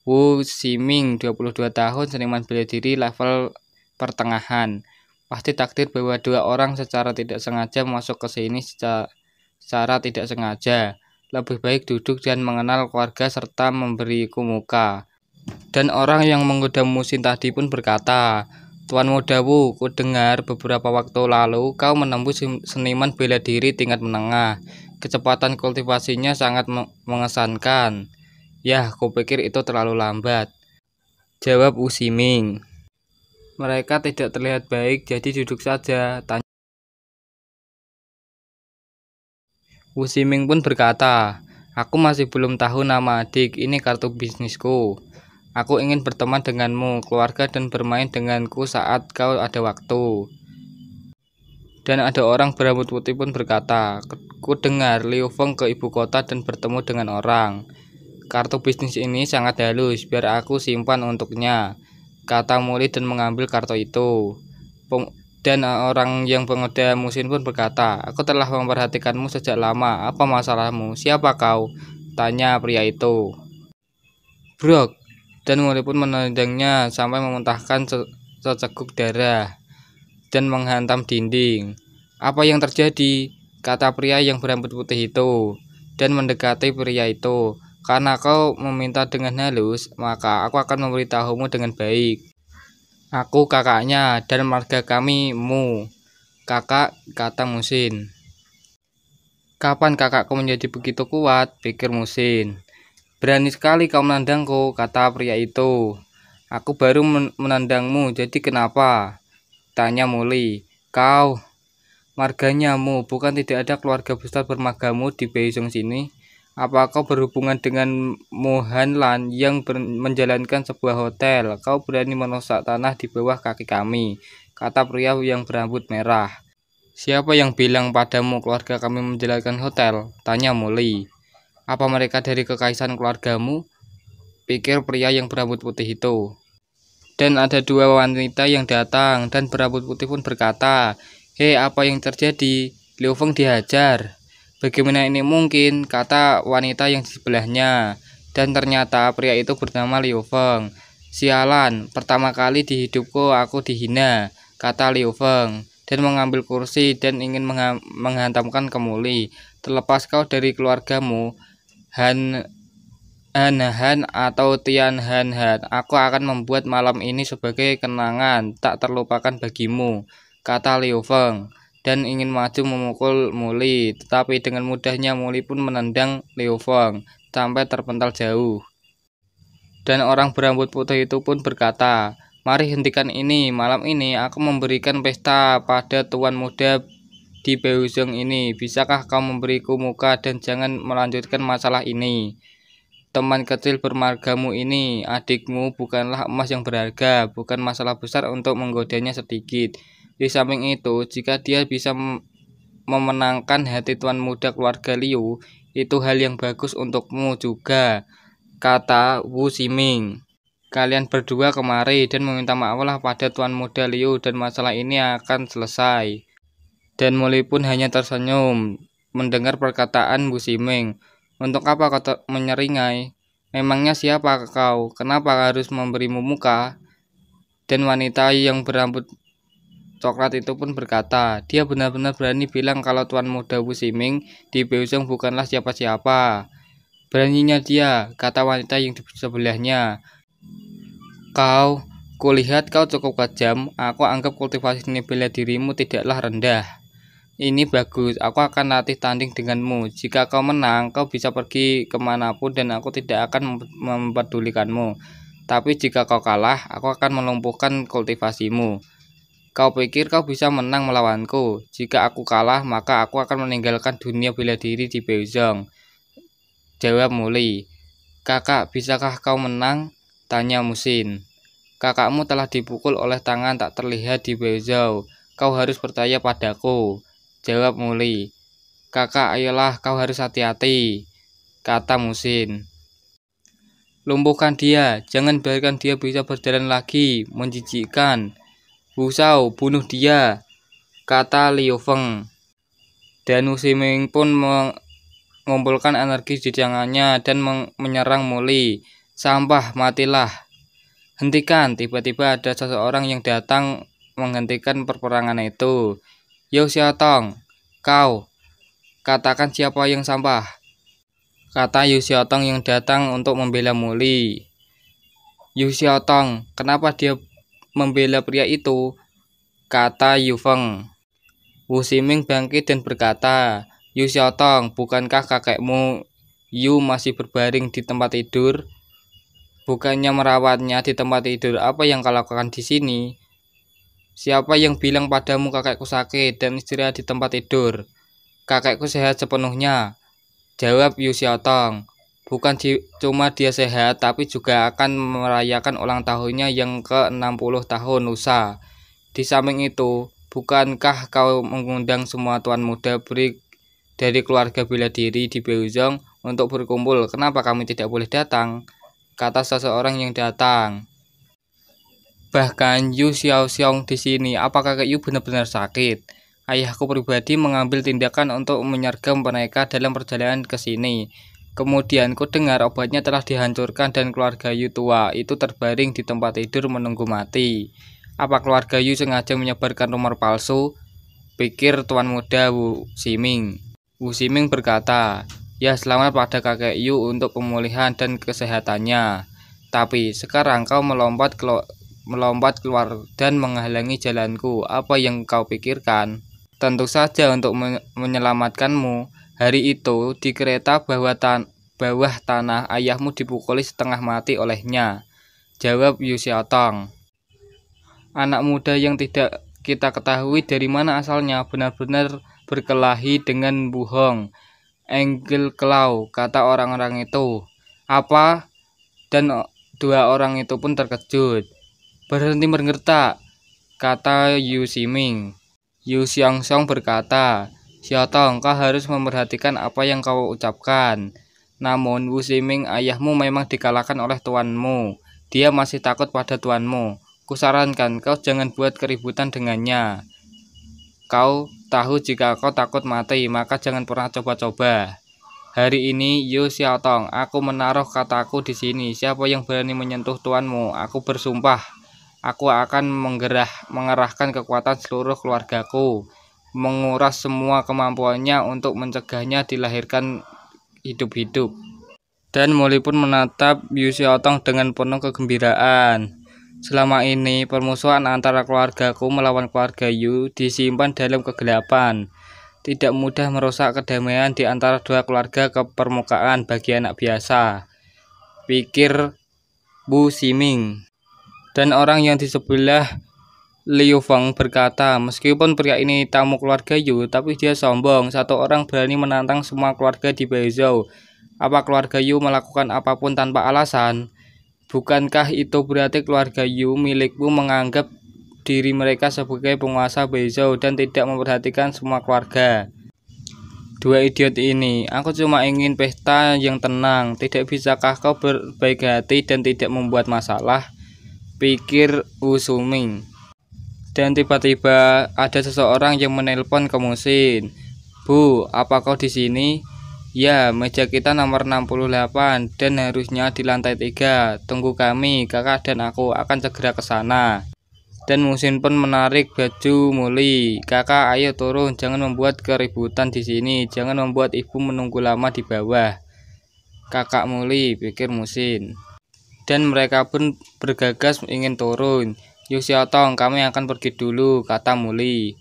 Wu Ximing, 22 tahun, seniman bela diri level pertengahan. Pasti takdir bahwa dua orang secara tidak sengaja masuk ke sini secara tidak sengaja. Lebih baik duduk dan mengenal keluarga serta memberiku muka. Dan orang yang menggoda Musin tadi pun berkata, "Tuan muda Wu, ku dengar beberapa waktu lalu kau menembus seniman bela diri tingkat menengah. Kecepatan kultivasinya sangat mengesankan." "Yah, kupikir itu terlalu lambat," jawab Wu Ximing. "Mereka tidak terlihat baik, jadi duduk saja," tanya. Wu Ximing pun berkata, "Aku masih belum tahu nama adik, ini kartu bisnisku. Aku ingin berteman denganmu, keluarga dan bermain denganku saat kau ada waktu." Dan ada orang berambut putih pun berkata, "Ku dengar Liu Feng ke ibu kota dan bertemu dengan orang. Kartu bisnis ini sangat halus, biar aku simpan untuknya," kata Muli dan mengambil kartu itu. Dan orang yang pengoda Musin pun berkata, "Aku telah memperhatikanmu sejak lama. Apa masalahmu? Siapa kau?" tanya pria itu. "Brok." Dan Muli pun menendangnya sampai memuntahkan seceguk darah dan menghantam dinding. "Apa yang terjadi?" kata pria yang berambut putih itu, dan mendekati pria itu. "Karena kau meminta dengan halus, maka aku akan memberitahumu dengan baik. Aku kakaknya, dan marga kami Mu." "Kakak," kata Musin. "Kapan kakakku menjadi begitu kuat?" pikir Musin. "Berani sekali kau menendangku," kata pria itu. "Aku baru menendangmu, jadi kenapa?" tanya Muli. "Kau marganya Mu, bukan tidak ada keluarga besar bermargamu di Beizhou sini? Apa kau berhubungan dengan Mu Hanlan yang menjalankan sebuah hotel? Kau berani merusak tanah di bawah kaki kami," kata pria yang berambut merah. "Siapa yang bilang padamu keluarga kami menjalankan hotel?" tanya Muli. "Apa mereka dari kekaisaran keluargamu?" pikir pria yang berambut putih itu. Dan ada dua wanita yang datang, dan berambut putih pun berkata, "Hei, apa yang terjadi? Liu Feng dihajar." "Bagaimana ini mungkin?" kata wanita yang di sebelahnya. Dan ternyata pria itu bernama Liu Feng. "Sialan, pertama kali di hidupku aku dihina," kata Liu Feng, dan mengambil kursi dan ingin menghantamkan ke Muli. "Terlepas kau dari keluargamu, Han atau Tian Han, aku akan membuat malam ini sebagai kenangan tak terlupakan bagimu," kata Liu Feng, dan ingin maju memukul Muli, tetapi dengan mudahnya Muli pun menendang Liu Feng sampai terpental jauh. Dan orang berambut putih itu pun berkata, "Mari hentikan ini, malam ini aku memberikan pesta pada tuan muda di Beizhou ini. Bisakah kau memberiku muka dan jangan melanjutkan masalah ini? Teman kecil bermargamu ini, adikmu, bukanlah emas yang berharga, bukan masalah besar untuk menggodanya sedikit. Di samping itu, jika dia bisa memenangkan hati tuan muda keluarga Liu, itu hal yang bagus untukmu juga," kata Wu Ximing. "Kalian berdua kemari dan meminta maaflah pada tuan muda Liu dan masalah ini akan selesai." Dan Muli pun hanya tersenyum mendengar perkataan Wu Ximing. "Untuk apa kau menyeringai? Memangnya siapa kau? Kenapa harus memberimu muka?" Dan wanita yang berambut coklat itu pun berkata, "Dia benar-benar berani bilang kalau tuan muda Wu Ximing di Beizhou bukanlah siapa-siapa." "Beraninya dia," kata wanita yang di sebelahnya. Kulihat kau cukup kejam. Aku anggap kultivasi seni bela dirimu tidaklah rendah. Ini bagus, aku akan latih tanding denganmu. Jika kau menang, kau bisa pergi kemanapun dan aku tidak akan mempedulikanmu. Tapi jika kau kalah, aku akan melumpuhkan kultivasimu. Kau pikir kau bisa menang melawanku? Jika aku kalah, maka aku akan meninggalkan dunia bela diri di Beizhou," jawab Muli. "Kakak, bisakah kau menang?" tanya Musin. "Kakakmu telah dipukul oleh tangan tak terlihat di Beizhou. Kau harus percaya padaku," jawab Muli. Kakak, ayolah, kau harus hati-hati, kata Musin. Lumpuhkan dia, jangan biarkan dia bisa berjalan lagi, menjijikkan. Wu Shao, bunuh dia, kata Liu Feng. Dan Wu Ximing pun mengumpulkan energi di tangannya dan menyerang Muli. Sampah, matilah. Hentikan, tiba-tiba ada seseorang yang datang menghentikan perperangan itu. Yo Xiaotong, kau, katakan siapa yang sampah, kata Yu Xiaotong yang datang untuk membela Muli. Yu Xiaotong, kenapa dia membela pria itu, kata Yu Feng. Wu Ximing bangkit dan berkata, Yu Xiaotong, bukankah kakekmu Yu masih berbaring di tempat tidur? Bukannya merawatnya di tempat tidur, apa yang kau lakukan di sini? Siapa yang bilang padamu kakekku sakit dan istirahat di tempat tidur? Kakekku sehat sepenuhnya, jawab Yu Xiaotong. Bukan cuma dia sehat, tapi juga akan merayakan ulang tahunnya yang ke-60 tahun lusa. Di samping itu, bukankah kau mengundang semua tuan muda dari keluarga bela diri di Beizhong untuk berkumpul? Kenapa kami tidak boleh datang? Kata seseorang yang datang. Bahkan Yu Xiaoxiong di sini, apakah kakek Yu benar-benar sakit? Ayahku pribadi mengambil tindakan untuk menyergam mereka dalam perjalanan ke sini. Kemudian ku dengar obatnya telah dihancurkan dan keluarga Yu tua itu terbaring di tempat tidur menunggu mati. Apa keluarga Yu sengaja menyebarkan rumor palsu? Pikir tuan muda Wu Ximing. Wu Ximing berkata, ya selamat pada kakek Yu untuk pemulihan dan kesehatannya. Tapi sekarang kau melompat keluar dan menghalangi jalanku. Apa yang kau pikirkan? Tentu saja untuk menyelamatkanmu. Hari itu di kereta bawah tanah ayahmu dipukuli setengah mati olehnya, jawab Yu Xiaotong. Anak muda yang tidak kita ketahui dari mana asalnya, benar-benar berkelahi dengan Bu Hong, Enggel Klau, kata orang-orang itu. Apa? Dan dua orang itu pun terkejut. Berhenti bergertak, kata Yu Ximing. Yu Xiaoxiong berkata, Xiaotong, kau harus memperhatikan apa yang kau ucapkan. Namun Wu Ximing, ayahmu memang dikalahkan oleh tuanmu. Dia masih takut pada tuanmu. Kusarankan kau jangan buat keributan dengannya. Kau tahu jika kau takut mati, maka jangan pernah coba-coba. Hari ini, Yu Xiaotong, aku menaruh kataku di sini. Siapa yang berani menyentuh tuanmu, aku bersumpah. Aku akan mengerahkan kekuatan seluruh keluargaku, menguras semua kemampuannya untuk mencegahnya dilahirkan hidup-hidup. Dan Muli pun menatap Yu Xiaotong dengan penuh kegembiraan. Selama ini, permusuhan antara keluargaku melawan keluarga Yu disimpan dalam kegelapan. Tidak mudah merusak kedamaian di antara dua keluarga ke permukaan bagi anak biasa, pikir Wu Ximing. Dan orang yang di sebelah Liu Feng berkata, meskipun pria ini tamu keluarga Yu, tapi dia sombong. Satu orang berani menantang semua keluarga di Beizhou. Apa keluarga Yu melakukan apapun tanpa alasan? Bukankah itu berarti keluarga Yu milikmu menganggap diri mereka sebagai penguasa Beizhou dan tidak memperhatikan semua keluarga? Dua idiot ini, aku cuma ingin pesta yang tenang. Tidak bisakah kau berbaik hati dan tidak membuat masalah? Pikir Wu Ximing. Dan tiba-tiba ada seseorang yang menelpon ke Musin. Bu, apa kau di sini? Ya, meja kita nomor 68 dan harusnya di lantai 3. Tunggu kami, kakak dan aku akan segera ke sana. Dan Musin pun menarik baju Muli. Kakak, ayo turun, jangan membuat keributan di sini. Jangan membuat ibu menunggu lama di bawah. Kakak Muli, pikir Musin. Dan mereka pun bergegas ingin turun. Yu Xiaotong, kami akan pergi dulu, kata Muli.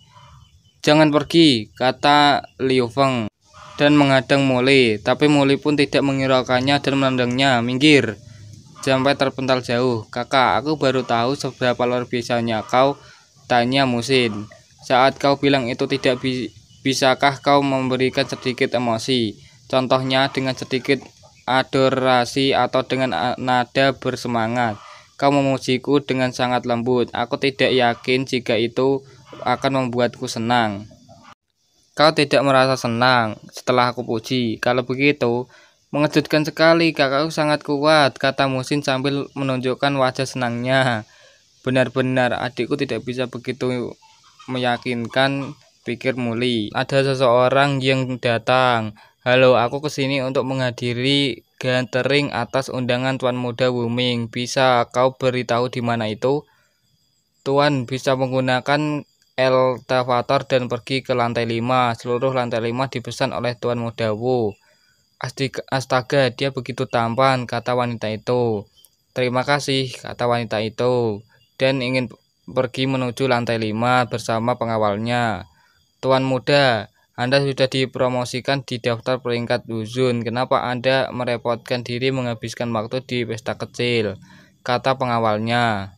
Jangan pergi, kata Liu Feng, dan menghadang Muli. Tapi Muli pun tidak menghiraukannya dan menendangnya. Minggir, sampai terpental jauh. Kakak, aku baru tahu seberapa luar biasanya kau, tanya Musin. Saat kau bilang itu tidak bisakah kau memberikan sedikit emosi? Contohnya dengan sedikit adorasi atau dengan nada bersemangat. Kau memujiku dengan sangat lembut. Aku tidak yakin jika itu akan membuatku senang. Kau tidak merasa senang setelah aku puji. Kalau begitu, mengejutkan sekali, kakakku sangat kuat, kata Musin sambil menunjukkan wajah senangnya. Benar-benar adikku tidak bisa begitu meyakinkan, pikir Muli. Ada seseorang yang datang. Halo, aku kesini untuk menghadiri gathering atas undangan Tuan Muda Wuming. Bisa kau beritahu di mana itu? Tuan bisa menggunakan elevator dan pergi ke lantai 5. Seluruh lantai 5 dipesan oleh Tuan Muda Wu. Astaga, dia begitu tampan, kata wanita itu. Terima kasih, kata wanita itu, dan ingin pergi menuju lantai 5 bersama pengawalnya. Tuan Muda, Anda sudah dipromosikan di daftar peringkat Duzun. Kenapa Anda merepotkan diri menghabiskan waktu di pesta kecil? Kata pengawalnya.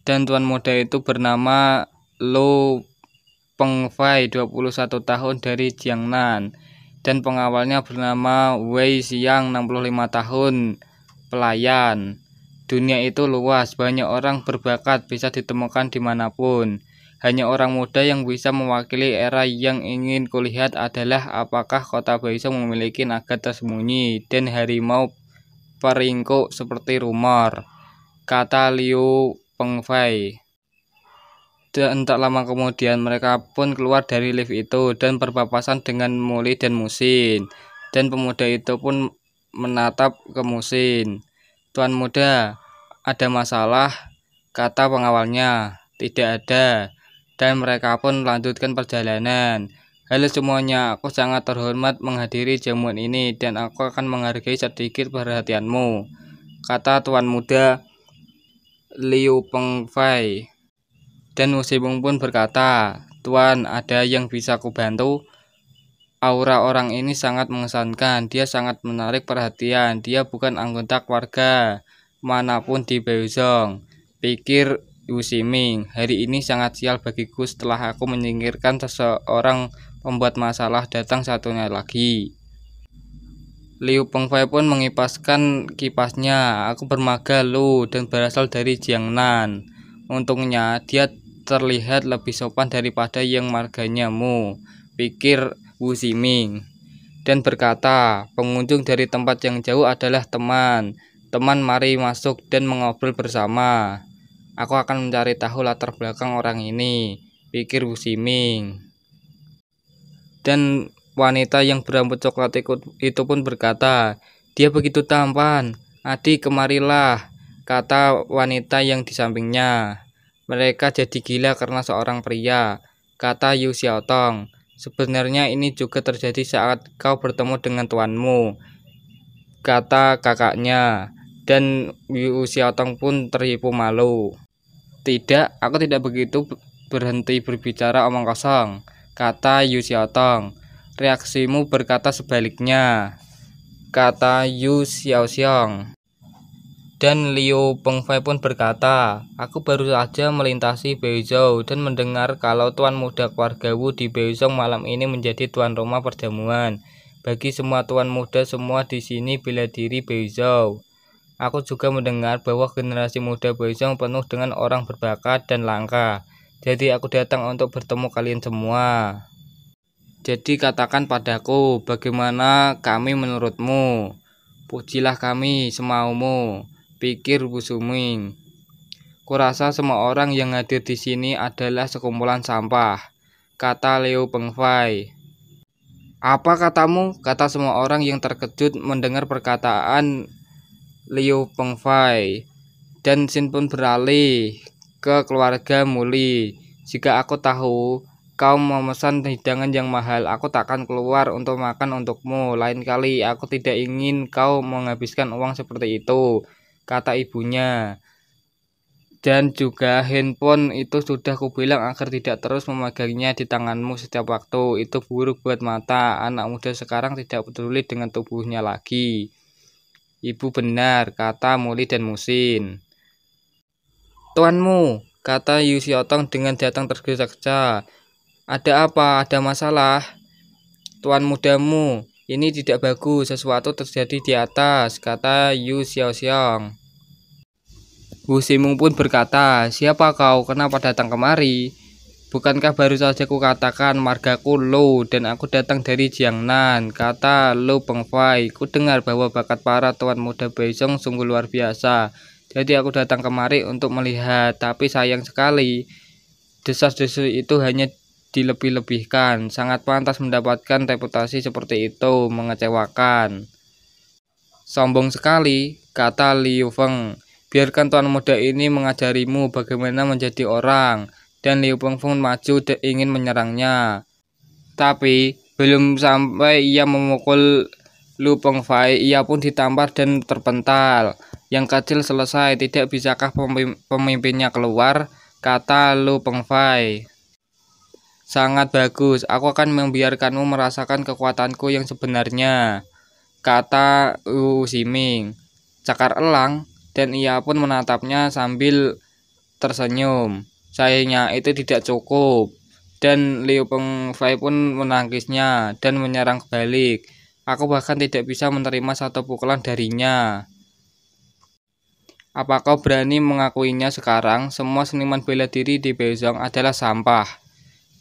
Dan Tuan Muda itu bernama Lu Pengfei, 21 tahun dari Jiangnan. Dan pengawalnya bernama Wei Xiang, 65 tahun, pelayan. Dunia itu luas, banyak orang berbakat bisa ditemukan dimanapun. Hanya orang muda yang bisa mewakili era yang ingin kulihat adalah apakah kota Beizhong memiliki naga tersembunyi dan harimau peringkuk seperti rumor, kata Liu Pengfei. Dan tak lama kemudian mereka pun keluar dari lift itu dan berpapasan dengan Muli dan Musin. Dan pemuda itu pun menatap ke Musin. Tuan Muda, ada masalah? Kata pengawalnya. Tidak ada. Dan mereka pun melanjutkan perjalanan. Halo semuanya, aku sangat terhormat menghadiri jamuan ini dan aku akan menghargai sedikit perhatianmu, kata Tuan Muda Liu Pengfei. Dan Musimung pun berkata, Tuan, ada yang bisa kubantu? Aura orang ini sangat mengesankan, dia sangat menarik perhatian, dia bukan anggota keluarga manapun di Beizhong, pikir Wu Ximing. Hari ini sangat sial bagiku setelah aku menyingkirkan seseorang pembuat masalah, datang satunya lagi. Liu Pengfei pun mengipaskan kipasnya. Aku bermaga Lu dan berasal dari Jiangnan. Untungnya dia terlihat lebih sopan daripada yang marganya Mu, pikir Wu Ximing, dan berkata, pengunjung dari tempat yang jauh adalah teman. Teman, mari masuk dan mengobrol bersama. Aku akan mencari tahu latar belakang orang ini, pikir Wu Ximing. Dan wanita yang berambut coklat itu pun berkata, dia begitu tampan. Adik, kemarilah, kata wanita yang di sampingnya. Mereka jadi gila karena seorang pria, kata Yu Xiaotong. Sebenarnya ini juga terjadi saat kau bertemu dengan tuanmu, kata kakaknya. Dan Yu Xiaotong pun terhipu malu. Tidak, aku tidak begitu berhenti berbicara omong kosong, kata Yu Xiaotong. Reaksimu berkata sebaliknya, kata Yu Xiaoxiong. Dan Liu Pengfei pun berkata, aku baru saja melintasi Beizhou dan mendengar kalau tuan muda keluarga Wu di Beizhong malam ini menjadi tuan rumah perjamuan. Bagi semua tuan muda semua di sini bela diri Beizhou. Aku juga mendengar bahwa generasi muda Beizhong penuh dengan orang berbakat dan langka. Jadi aku datang untuk bertemu kalian semua. Jadi katakan padaku, bagaimana kami menurutmu? Pujilah kami semaumu, pikir Wu Ximing. Kurasa semua orang yang hadir di sini adalah sekumpulan sampah, kata Liu Pengfei. Apa katamu? Kata semua orang yang terkejut mendengar perkataan Liu Pengfei. Dan Xin pun beralih ke keluarga Muli. Jika aku tahu kau memesan hidangan yang mahal, aku takkan keluar untuk makan untukmu. Lain kali aku tidak ingin kau menghabiskan uang seperti itu, kata ibunya. Dan juga handphone itu sudah kubilang agar tidak terus memegangnya di tanganmu setiap waktu. Itu buruk buat mata. Anak muda sekarang tidak peduli dengan tubuhnya lagi. Ibu benar, kata Muli dan Musin. Tuanmu, kata Yu Xiaotong dengan datang tergesa-gesa. Ada apa? Ada masalah? Tuan mudamu, ini tidak bagus, sesuatu terjadi di atas, kata Yu Xiaoxiong. Wu Ximing pun berkata, siapa kau? Kenapa datang kemari? Bukankah baru saja kukatakan margaku Lu dan aku datang dari Jiangnan, kata Lu Pengfai. Ku dengar bahwa bakat para tuan muda Beizong sungguh luar biasa. Jadi aku datang kemari untuk melihat, tapi sayang sekali desas-desus itu hanya dilebih-lebihkan. Sangat pantas mendapatkan reputasi seperti itu, mengecewakan. Sombong sekali, kata Liu Feng. Biarkan tuan muda ini mengajarimu bagaimana menjadi orang. Dan Liu Feng maju dan ingin menyerangnya. Tapi belum sampai ia memukul Lu Pengfai, ia pun ditampar dan terpental. Yang kecil selesai, tidak bisakah pemimpinnya keluar? Kata Lu Pengfai. Sangat bagus, aku akan membiarkanmu merasakan kekuatanku yang sebenarnya, kata Wu Ximing. Cakar elang, dan ia pun menatapnya sambil tersenyum. Sayangnya itu tidak cukup. Dan Liu Pengfai pun menangkisnya dan menyerang balik. Aku bahkan tidak bisa menerima satu pukulan darinya. Apa kau berani mengakuinya sekarang? Semua seniman bela diri di Beizong adalah sampah.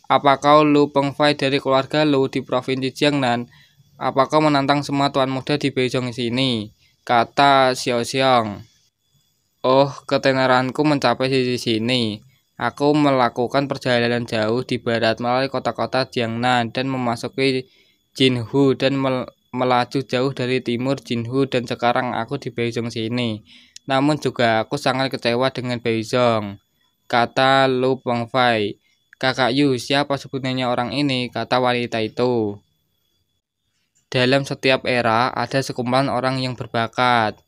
Apa kau Lu Pengfai dari keluarga Lu di provinsi Jiangnan? Apa kau menantang semua tuan muda di Beizong sini? Kata Xiao Xiong. Oh, ketenaranku mencapai di sini. Aku melakukan perjalanan jauh di barat melalui kota-kota Jiangnan dan memasuki Jinhu dan melaju jauh dari timur Jinhu dan sekarang aku di Beizong sini. Namun juga aku sangat kecewa dengan Beizong, kata Lu Pengfai. Kakak Yu, siapa sebenarnya orang ini? Kata wanita itu. Dalam setiap era ada sekumpulan orang yang berbakat.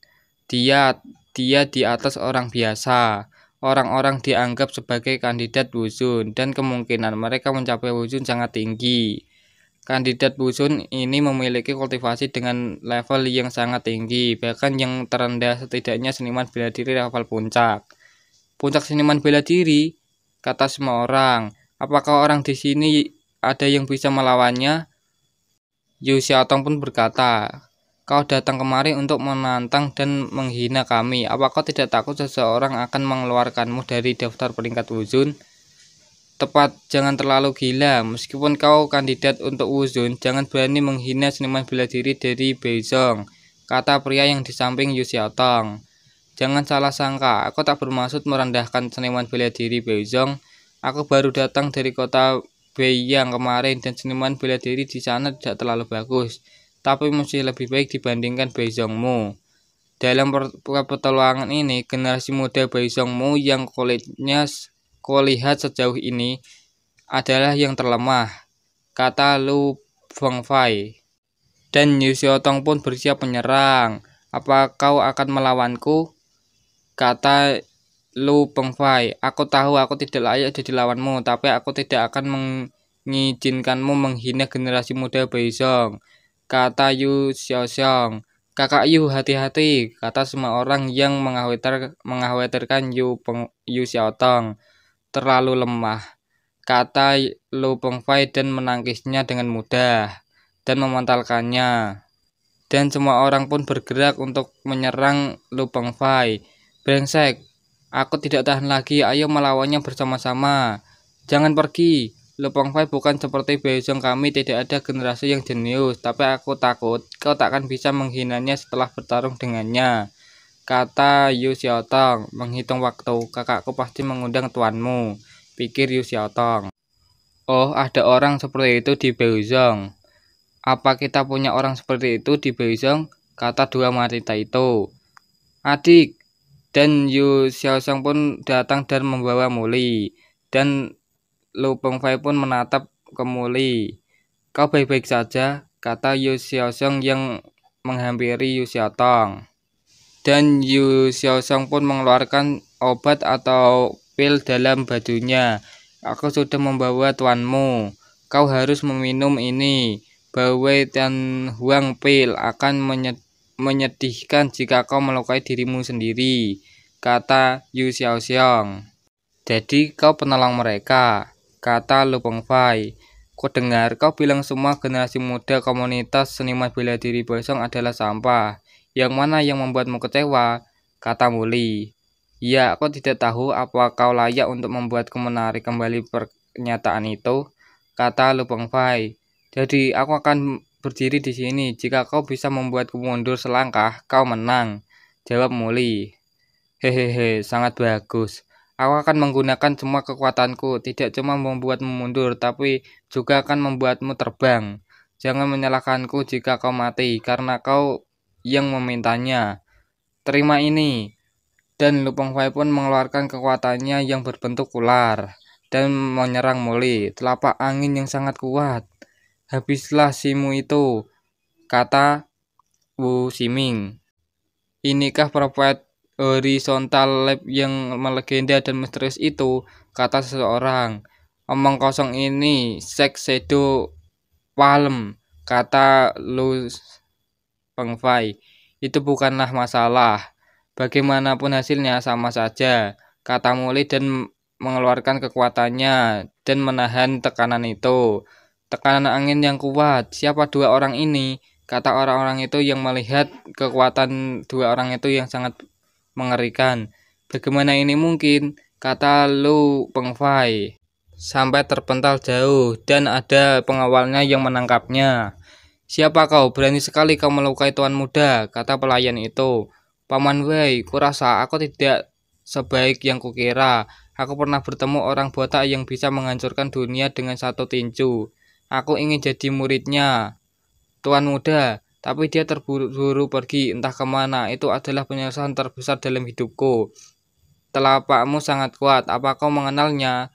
Dia di atas orang biasa. Orang-orang dianggap sebagai kandidat wuzun dan kemungkinan mereka mencapai wuzun sangat tinggi. Kandidat wuzun ini memiliki kultivasi dengan level yang sangat tinggi, bahkan yang terendah setidaknya seniman bela diri level puncak. Puncak seniman bela diri, kata semua orang. Apakah orang di sini ada yang bisa melawannya? Yu Xiaotong pun berkata, kau datang kemari untuk menantang dan menghina kami. Apakah tidak takut seseorang akan mengeluarkanmu dari daftar peringkat wuzun? Tepat, jangan terlalu gila. Meskipun kau kandidat untuk wuzun, jangan berani menghina seniman bela diri dari Beizong, kata pria yang di samping Yu Xiaotong. Jangan salah sangka, aku tak bermaksud merendahkan seniman bela diri Beizong. Aku baru datang dari kota Beiyang kemarin dan seniman bela diri di sana tidak terlalu bagus, tapi masih lebih baik dibandingkan Beizongmu. Dalam petualangan ini, generasi muda Beizongmu yang kulitnya kulihat sejauh ini adalah yang terlemah, kata Lu Pengfai. Dan Yu Xiaotong pun bersiap menyerang. Apa kau akan melawanku? Kata Lu Pengfai. Aku tahu aku tidak layak jadi lawanmu, tapi aku tidak akan mengizinkanmu menghina generasi muda Beizong, kata Yu Xiaoxiong. Kakak Yu, hati-hati, kata semua orang yang mengkhawatirkan Yu Xiaotong terlalu lemah, kata Lu Pengfai dan menangkisnya dengan mudah dan memantalkannya. Dan semua orang pun bergerak untuk menyerang Lu Pengfai. Brengsek, aku tidak tahan lagi, ayo melawannya bersama-sama. Jangan pergi, Lu Pengfai bukan seperti Beizong, kami tidak ada generasi yang jenius, tapi aku takut kau takkan bisa menghinanya setelah bertarung dengannya, kata Yu Xiaotong. Menghitung waktu, kakakku pasti mengundang tuanmu, pikir Yu Xiaotong. Oh, ada orang seperti itu di Beizong. Apa kita punya orang seperti itu di Beizong? Kata dua wanita itu. Adik. Dan Yu Xiaoxiong pun datang dan membawa Muli. Dan Lu Pengfai pun menatap ke Muli. Kau baik-baik saja, kata Yu Xiaoxiong yang menghampiri Yu Xiaotong. Dan Yu Xiaoxiong pun mengeluarkan obat atau pil dalam bajunya. Aku sudah membawa tuanmu. Kau harus meminum ini. Bawei dan Huang pil akan menyedihkan jika kau melukai dirimu sendiri, kata Yu Xiaoxiong. Jadi kau penolong mereka, kata Lu Pengfai. Ku dengar kau bilang semua generasi muda komunitas seniman bela diri Beizong adalah sampah. Yang mana yang membuatmu kecewa? Kata Muli. Ya, aku tidak tahu apa kau layak untuk membuatku menarik kembali kenyataan itu, kata Lu Pengfai. Jadi aku akan berdiri di sini. Jika kau bisa membuatku mundur selangkah, kau menang, jawab Muli. Hehehe, sangat bagus. Aku akan menggunakan semua kekuatanku, tidak cuma membuatmu mundur, tapi juga akan membuatmu terbang. Jangan menyalahkanku jika kau mati, karena kau yang memintanya. Terima ini. Dan Lu Pengfai pun mengeluarkan kekuatannya yang berbentuk ular dan menyerang Muli. Telapak angin yang sangat kuat. Habislah simu itu, kata Wu Ximing. Inikah propet horizontal lab yang melegenda dan misterius itu, kata seseorang. Omong kosong ini, Sek Shadow Palm, kata Lu Pengfai. Itu bukanlah masalah. Bagaimanapun hasilnya sama saja, kata Muli dan mengeluarkan kekuatannya dan menahan tekanan itu. Tekanan angin yang kuat. Siapa dua orang ini? Kata orang-orang itu yang melihat kekuatan dua orang itu yang sangat mengerikan. Bagaimana ini mungkin? Kata Lu Pengfai. Sampai terpental jauh dan ada pengawalnya yang menangkapnya. Siapa kau? Berani sekali kau melukai tuan muda, kata pelayan itu. Paman Wei, kurasa aku tidak sebaik yang kukira. Aku pernah bertemu orang botak yang bisa menghancurkan dunia dengan satu tinju. Aku ingin jadi muridnya, tuan muda, tapi dia terburu-buru pergi entah kemana. Itu adalah penyesalan terbesar dalam hidupku. Telapakmu sangat kuat, apa kau mengenalnya?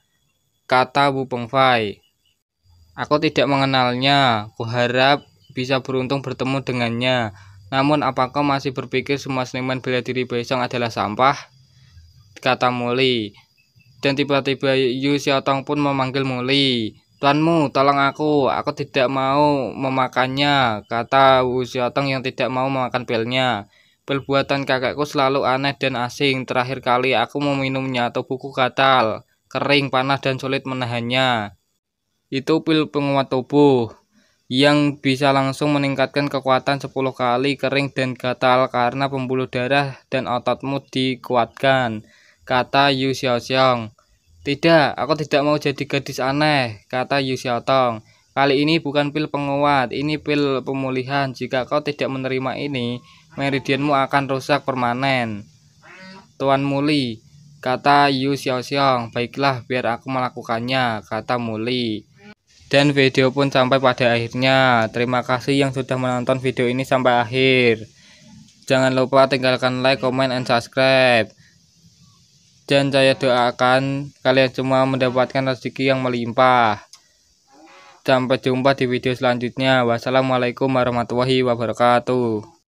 Kata Wu Pengfai. Aku tidak mengenalnya, kuharap bisa beruntung bertemu dengannya. Namun apakah masih berpikir semua seniman bela diri Baisong adalah sampah? Kata Muli. Dan tiba-tiba Yu Xiaotong pun memanggil Muli. Tuanmu, tolong aku tidak mau memakannya, kata Wu Xiaotong yang tidak mau memakan pilnya. Pil buatan kakakku selalu aneh dan asing. Terakhir kali aku meminumnya, tubuhku gatal, kering, panas dan sulit menahannya. Itu pil penguat tubuh yang bisa langsung meningkatkan kekuatan 10 kali, kering dan gatal karena pembuluh darah dan ototmu dikuatkan, kata Yu Xiaoxiong. Tidak, aku tidak mau jadi gadis aneh, kata Yu Xiaotong. Kali ini bukan pil penguat, ini pil pemulihan. Jika kau tidak menerima ini, meridianmu akan rusak permanen. Tuan Muli, kata Yu Xiaoxiong. Baiklah, biar aku melakukannya, kata Muli. Dan video pun sampai pada akhirnya. Terima kasih yang sudah menonton video ini sampai akhir. Jangan lupa tinggalkan like, comment, and subscribe. Dan saya doakan kalian semua mendapatkan rezeki yang melimpah. Sampai jumpa di video selanjutnya. Wassalamualaikum warahmatullahi wabarakatuh.